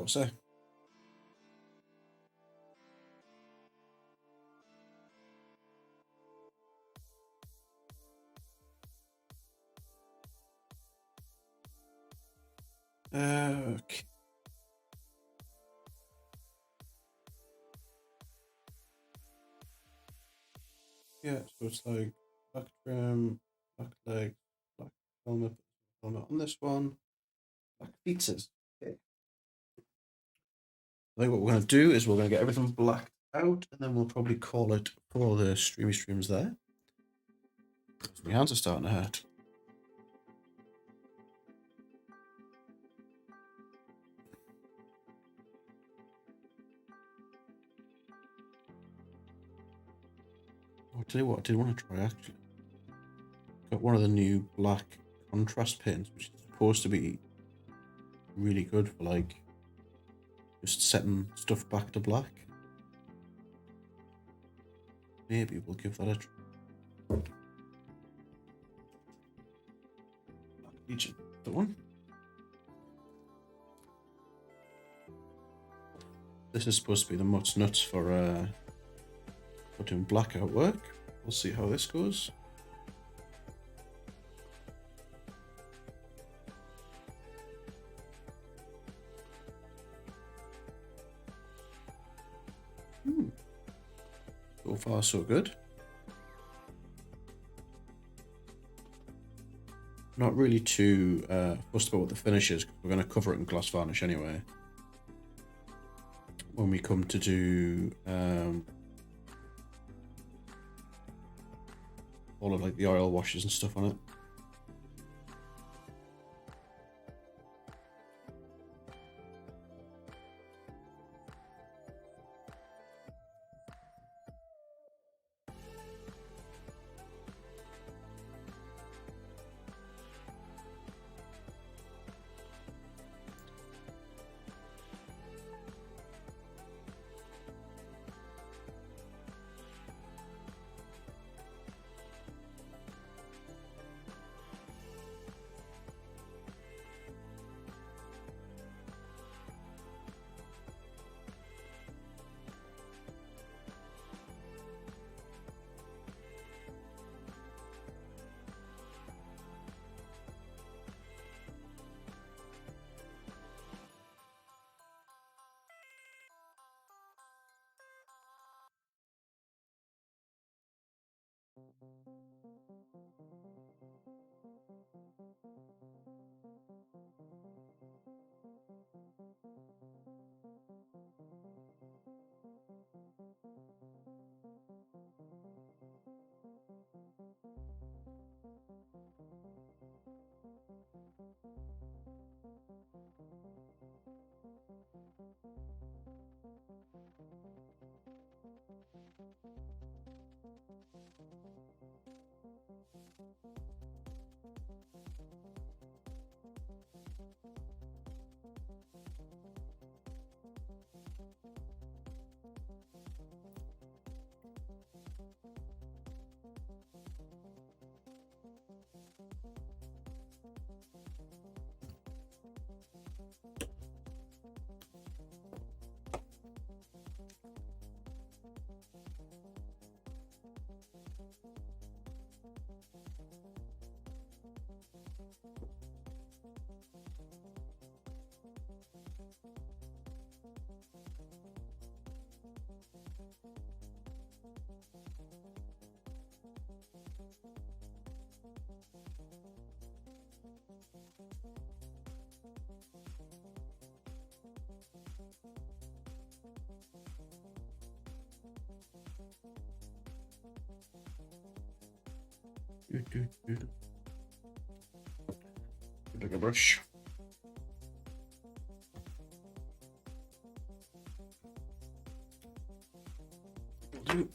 What's that? Okay. Yeah, so it's like black trim, black leg, black helmet, helmet on this one, black pizzas. Okay. I think what we're going to do is we're going to get everything blacked out, and then we'll probably call it for the streams there. My hands are starting to hurt. I'll tell you what I did want to try actually. Got one of the new black contrast pins, which is supposed to be really good for like just setting stuff back to black. Maybe we'll give that a try. Legion, that one. This is supposed to be the Mutt's Nuts for doing blackout work. We'll see how this goes. So far, so good. not really too fussed about what the finish is. We're going to cover it in gloss varnish anyway. When we come to do all of like the oil washes and stuff on it. Like a brush. Do.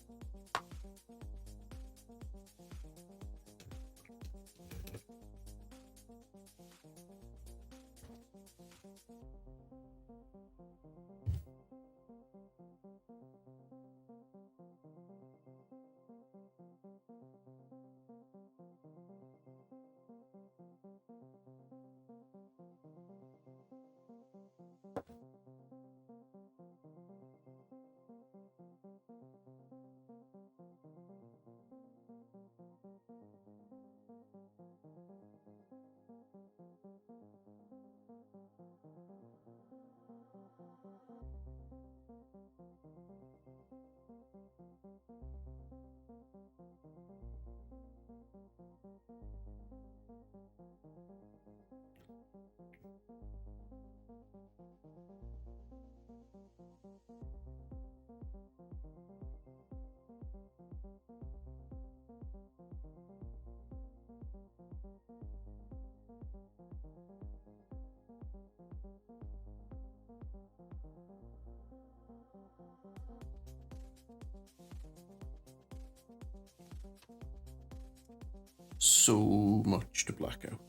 So much to black out.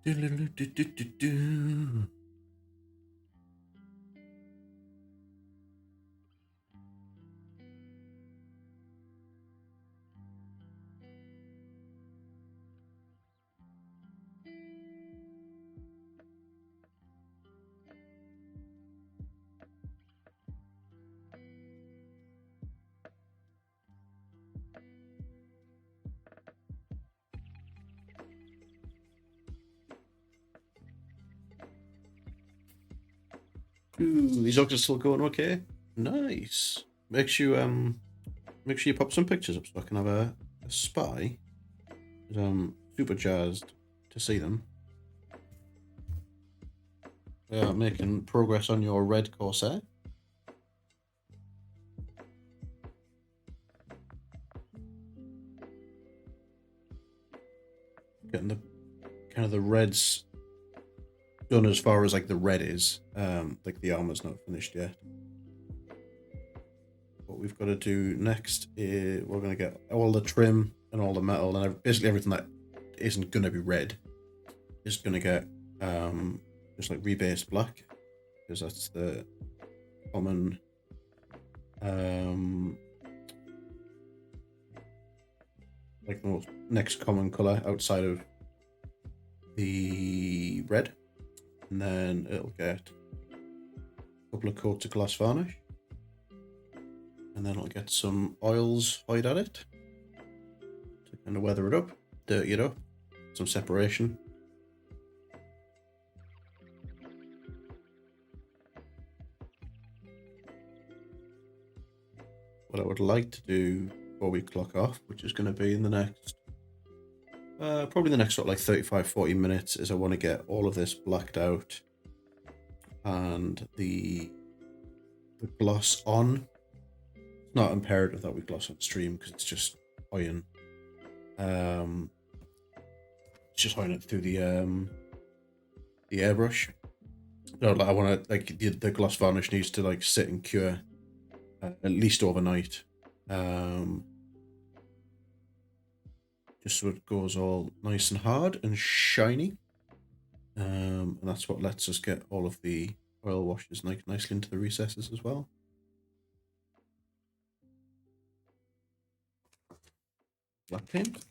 Do-do-do-do-do-do. Ooh, these dogs are still going okay. Nice. Make sure you pop some pictures up so I can have a spy. 'Cause I'm super jazzed to see them. Making progress on your red Corsair. Getting the kind of the reds done as far as like the red is. Like the armor's not finished yet. What we've got to do next is we're going to get all the trim and all the metal and basically everything that isn't going to be red is going to get just like rebased black, because that's the common like the most next common color outside of the red. And then it'll get a couple of coats of glass varnish, and then it'll get some oils hoed at it to kind of weather it up, dirty it up, some separation. What I would like to do before we clock off, which is going to be in the next probably the next sort of like 35-40 minutes, is I want to get all of this blacked out and the gloss on. It's not imperative that we gloss on stream because it's just iron. It's just iron it through the airbrush. No, I want to like the gloss varnish needs to like sit and cure at least overnight. Just so it goes all nice and hard and shiny. And that's what lets us get all of the oil washes nicely into the recesses as well. Black paint.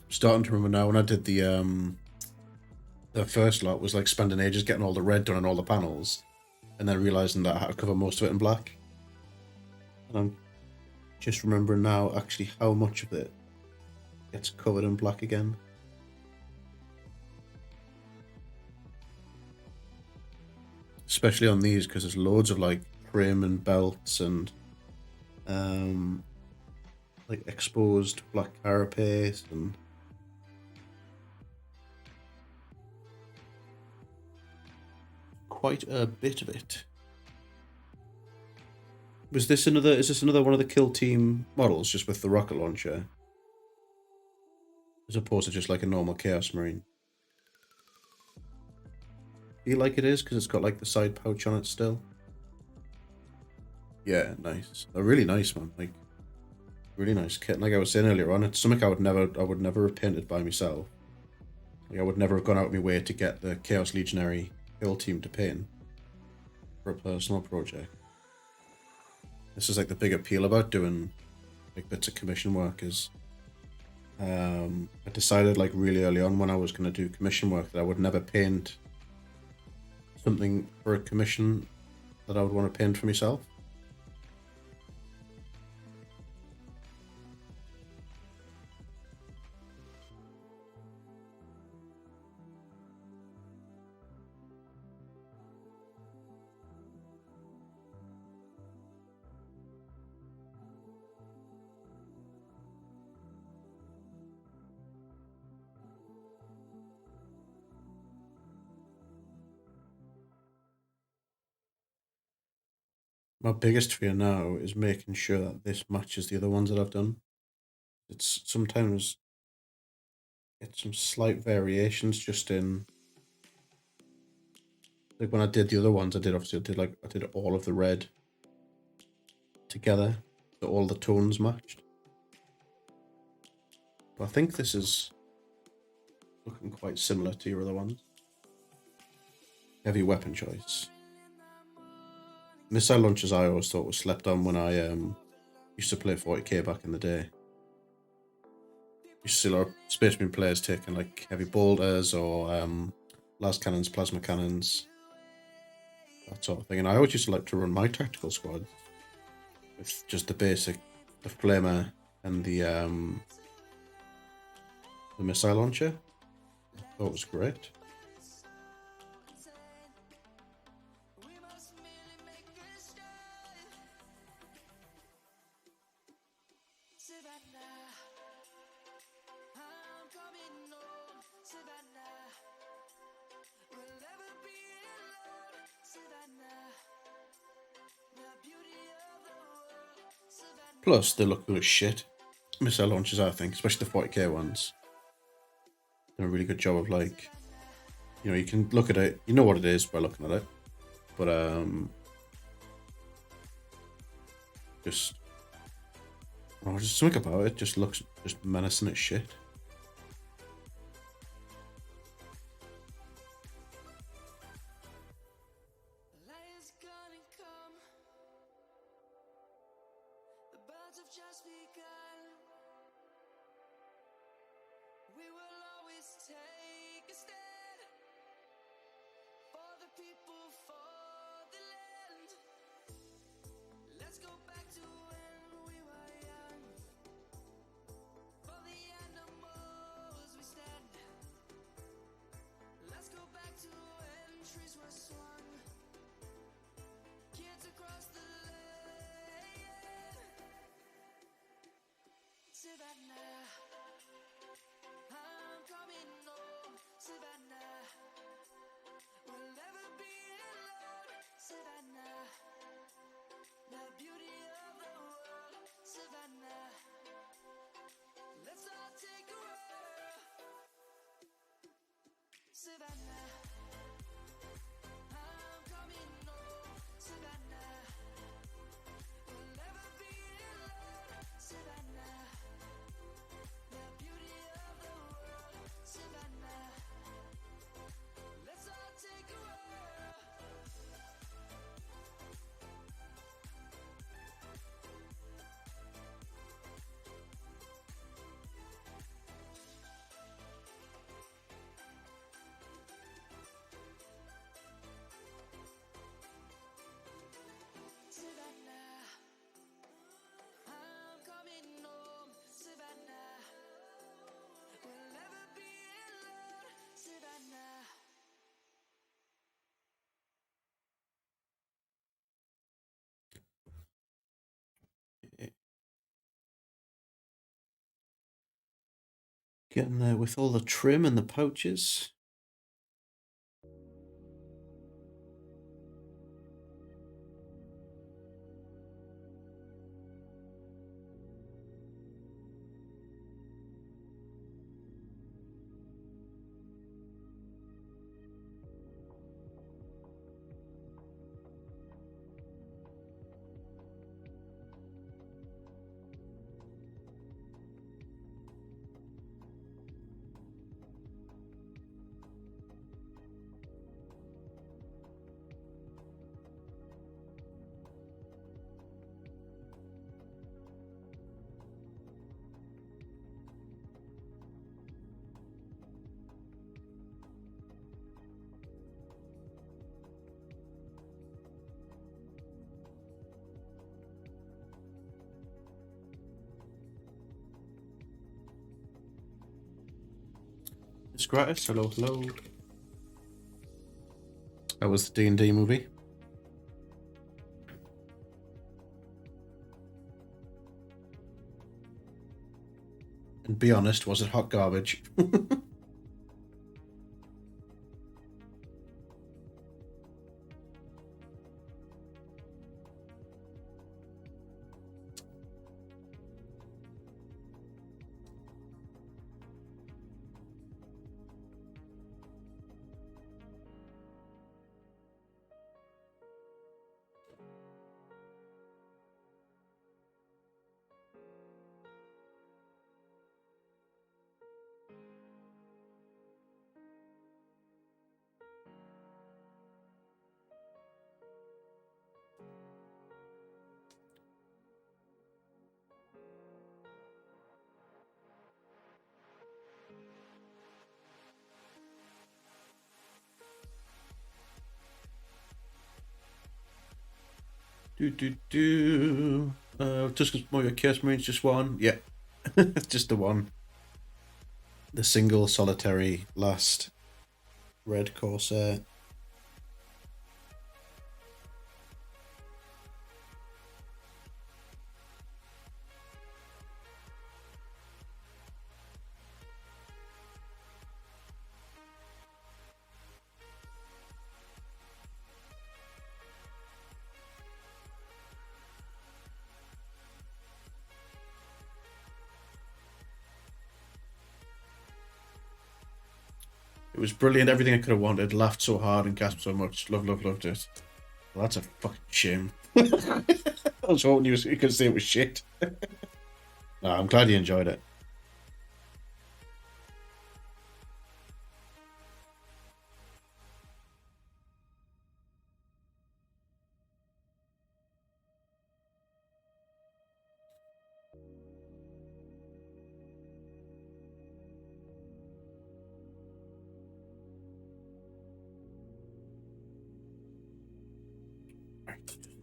Starting to remember now when I did the the first lot was like spending ages getting all the red done on all the panels, and then realizing that I had to cover most of it in black. And I'm just remembering now actually how much of it gets covered in black again. Especially on these, because there's loads of like trim and belts and like exposed black carapace and quite a bit of it. Is this another one of the kill team models, just with the rocket launcher? As opposed to just like a normal Chaos Marine? Feel like it is, because it's got like the side pouch on it still. Yeah, nice. They're really nice, man. Like, really nice kit. And like I was saying earlier on, it's something I would never have painted by myself. Like, I would never have gone out of my way to get the Chaos Legionary kill team to paint for a personal project. This is like the big appeal about doing like bits of commission work is I decided like really early on when I was going to do commission work that I would never paint something for a commission that I would want to paint for myself. My biggest fear now is making sure that this matches the other ones that I've done. It's sometimes it's some slight variations just in like when I did the other ones, I did all of the red together, so all the tones matched. But I think this is looking quite similar to your other ones. Heavy weapon choice. Missile launchers I always thought was slept on when I used to play 40k back in the day. Used to see a lot of Space Marine players taking like heavy bolters or las cannons, plasma cannons, that sort of thing. And I always used to like to run my tactical squad with just the basic, the flamer and the missile launcher. I thought it was great. Plus, they look good as shit. Missile launchers, I think, especially the 40k ones. Done a really good job of like, you know, you can look at it, you know what it is by looking at it, but just something about it just looks just menacing as shit. Just begun. We will always take a stand for the people, for the land. Let's go back to when we were young. For the animals we stand. Let's go back to when trees were swung. Kids across the Savannah, I'm coming home, Savannah, we'll never be alone, Savannah, the beauty of Getting there with all the trim and the pouches. It's gratis. Hello, hello. That was the D&D movie. And be honest, was it hot garbage? Just more your Chaos Marines, just one. Yeah, just the one. The single solitary last red Corsair. It was brilliant. Everything I could have wanted. Laughed so hard and gasped so much. Loved it. Well, that's a fucking shame. I was hoping you could say it was shit. No, I'm glad you enjoyed it.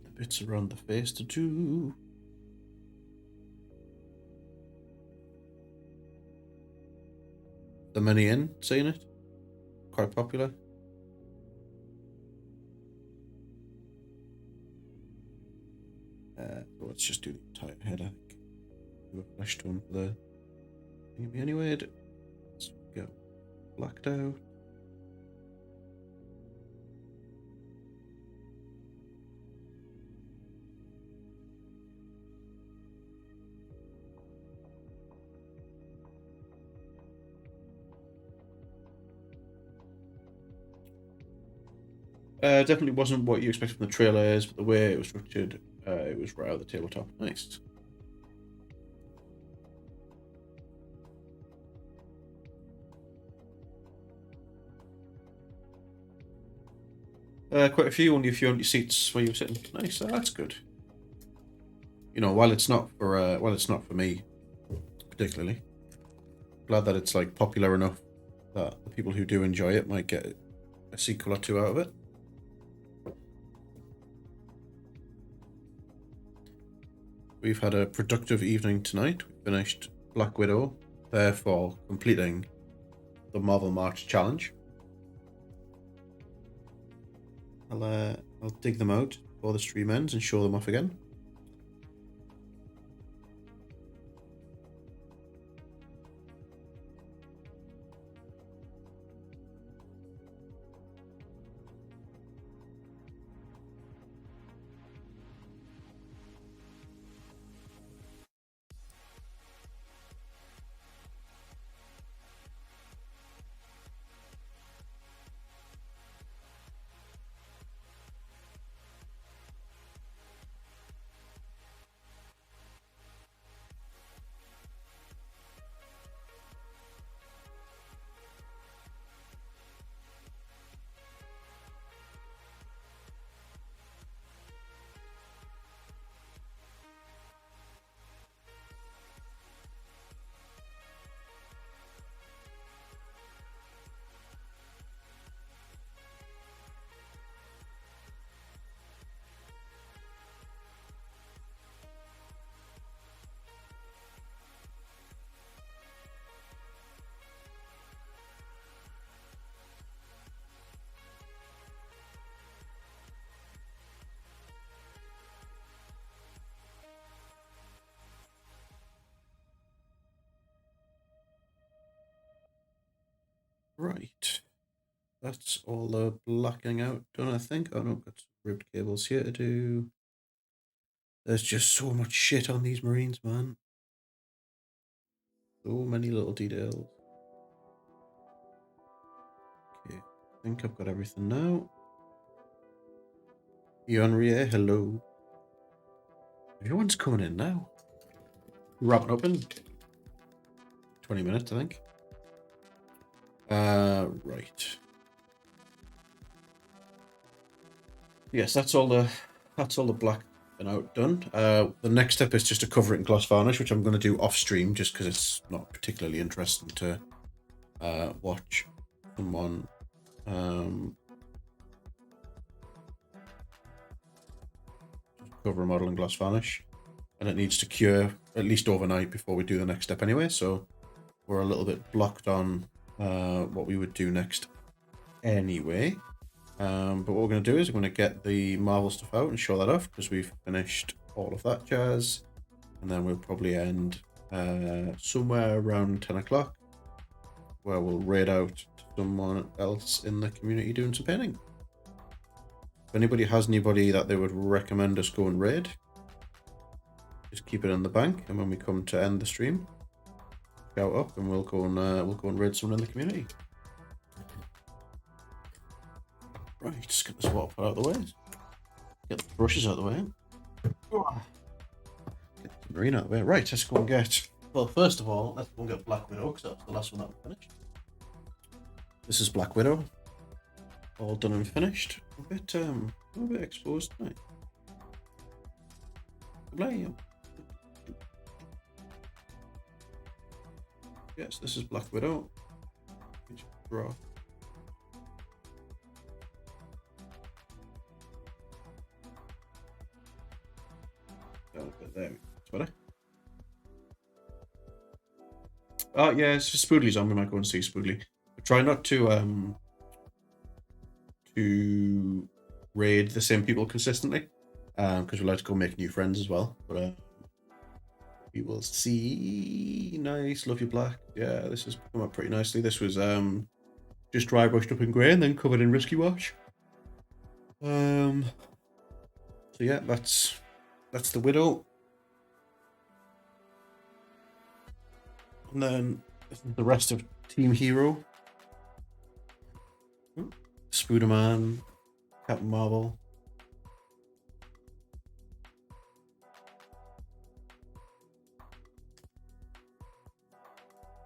The bits around the face to do. The many in seeing it. Quite popular. Let's just do the entire head. I think we have a flash tone for the thingy anyway. Let's go blacked out. Definitely wasn't what you expected from the trailers, but the way it was structured, it was right out of the tabletop. Nice. Quite a few, only a few empty seats where you were sitting. Nice, that's good. You know, while it's not for me particularly, glad that it's like popular enough that the people who do enjoy it might get a sequel or two out of it. We've had a productive evening tonight. We finished Black Widow, therefore completing the Marvel March challenge. I'll dig them out before the stream ends and show them off again. Right. That's all the blacking out done, I think. Oh no, got some ribbed cables here to do. There's just so much shit on these Marines, man. So many little details. Okay, I think I've got everything now. Yonrie, hello. Everyone's coming in now. Wrapping up in 20 minutes, I think. Right. Yes, that's all the black and out done. The next step is just to cover it in gloss varnish, which I'm going to do off stream, just because it's not particularly interesting to watch someone cover a model in gloss varnish, and it needs to cure at least overnight before we do the next step anyway. So we're a little bit blocked on what we would do next anyway. But what we're going to do is we're going to get the Marvel stuff out and show that off, because we've finished all of that jazz, and then we'll probably end somewhere around 10 o'clock, where we'll raid out to someone else in the community doing some painting. If anybody has anybody that they would recommend us go and raid, just keep it in the bank, and when we come to end the stream, shout up and we'll go and raid someone in the community. Right, just get this water pot out of the way. Get the brushes out of the way. Get the marine out of the way. Right, let's go and get... Well, first of all, let's go and get Black Widow, because that's the last one that we finished. This is Black Widow. All done and finished. A bit exposed tonight. Blam. Yes, this is Black Widow. Draw. There we go. That's better. Oh yeah, it's Spoodley's on. We might go and see Spoodley. But try not to raid the same people consistently, because we like to go make new friends as well. But we will see. Nice, love you, Black. Yeah, this has come up pretty nicely. This was just dry brushed up in grey and then covered in risky wash. So yeah, that's the Widow. And then this is the rest of Team Hero. Spooderman, Captain Marvel.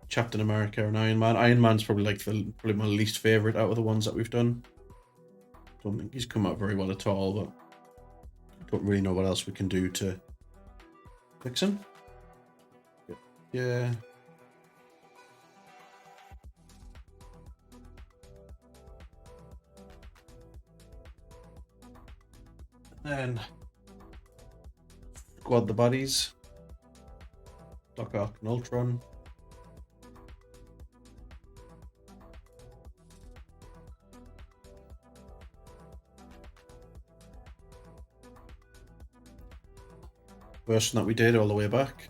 Captain America and Iron Man. Iron Man's probably probably my least favourite out of the ones that we've done. Don't think he's come out very well at all, but don't really know what else we can do to fix him. Yeah. Then squad the bodies. Doc Ock and Ultron. Version that we did all the way back.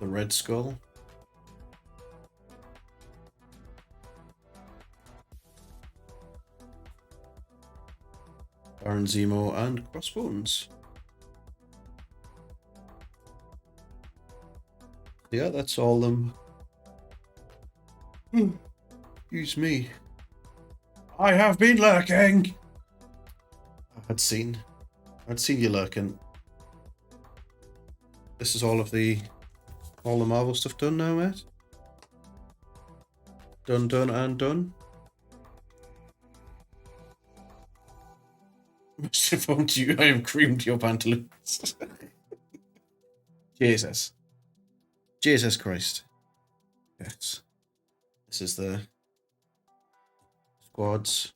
The Red Skull. Baron Zemo and Crossbones. Yeah, that's all them. Excuse me. I have been lurking. I'd seen you lurking. This is all the Marvel stuff done now, mate. Done and done. Must have phoned you. I have creamed your pantaloons. Jesus Christ. Yes. This is the squads.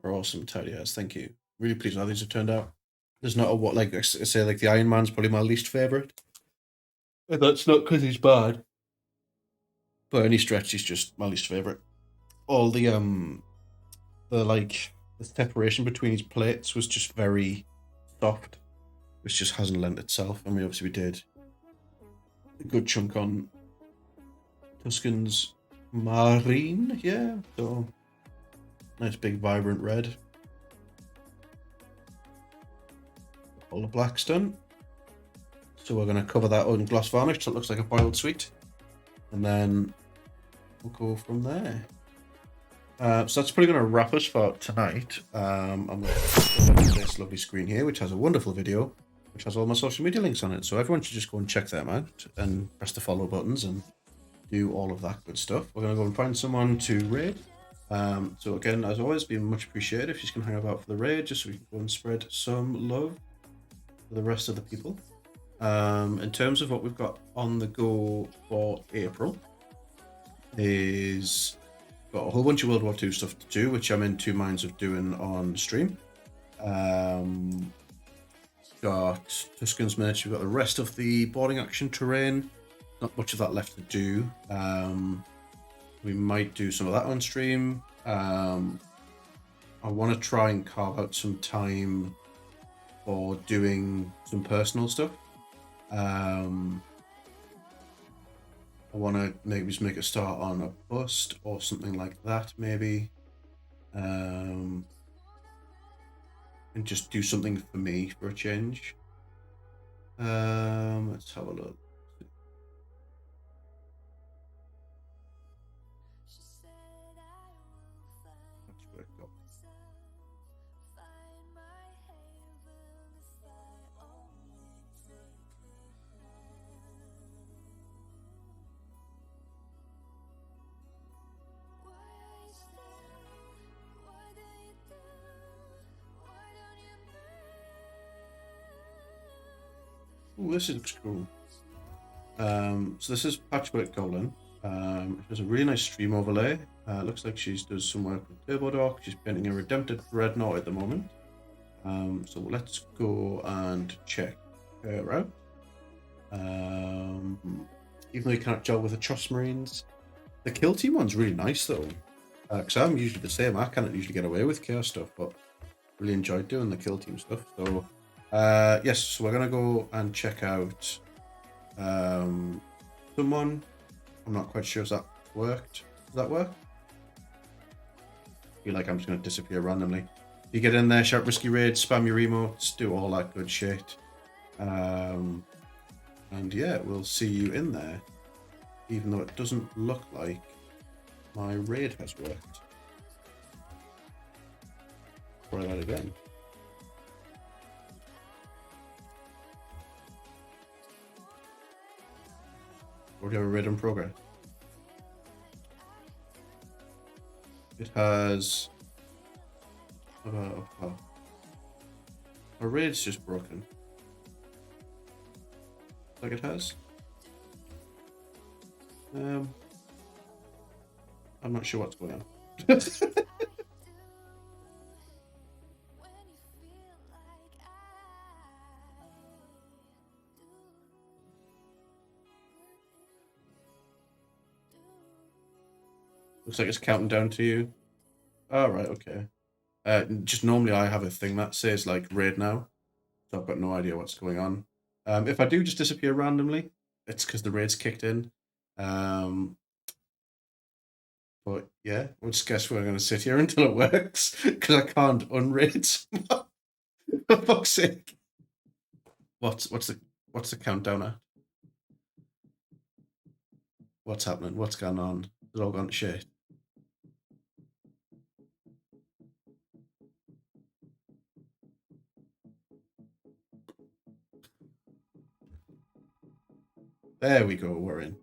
Are awesome, tidy ass. Thank you. Really pleased how these have turned out. There's not a what, like I say, like the Iron Man's probably my least favourite. And that's not because he's bad. By any stretch, he's just my least favourite. All the separation between his plates was just very soft, which just hasn't lent itself. And we did a good chunk on Tuscan's Marine here, so nice big vibrant red. All the black's done. So we're going to cover that on gloss varnish so it looks like a boiled sweet. And then we'll go from there. So that's probably going to wrap us for tonight. I'm going to go to this lovely screen here, which has a wonderful video, which has all my social media links on it. So everyone should just go and check them out and press the follow buttons and do all of that good stuff. We're going to go and find someone to raid. So again, as always, be much appreciated if you can hang about for the raid, just so we can go and spread some love for the rest of the people. In terms of what we've got on the go for April, is got a whole bunch of World War II stuff to do, which I'm in two minds of doing on stream. Got Tuscan's merch. We've got the rest of the boarding action terrain. Not much of that left to do. We might do some of that on stream. I want to try and carve out some time for doing some personal stuff. I want to maybe just make a start on a bust or something like that, maybe. And just do something for me for a change. Let's have a look. Ooh, this looks cool. So this is Patchwork Goblin. It has a really nice stream overlay. Looks like she does some work with TurboDoc. She's painting a Redempted Dreadnought at the moment. So let's go and check her out. Even though you can't gel with the Trust Marines, the Kill Team one's really nice though. Because I'm usually the same. I can't usually get away with Chaos stuff, but really enjoyed doing the Kill Team stuff. So yes, so we're gonna go and check out someone. I'm not quite sure if that worked. Does that work? I feel like I'm just gonna disappear randomly. You get in there, shout risky raid, spam your emotes, do all that good shit. And yeah, we'll see you in there. Even though it doesn't look like my raid has worked. Try that again. Or do you have a raid in progress? It has... Oh. Our raid's just broken. Like it has. I'm not sure what's going on. Looks like it's counting down to you. Oh, right, okay. Just normally I have a thing that says like raid now, so I've got no idea what's going on. If I do just disappear randomly, it's because the raid's kicked in. But yeah, we'll just guess we're going to sit here until it works because I can't unraid someone. For fuck's sake! What's the countdown at? What's happening? What's going on? It's all gone to shit. There we go. We're in.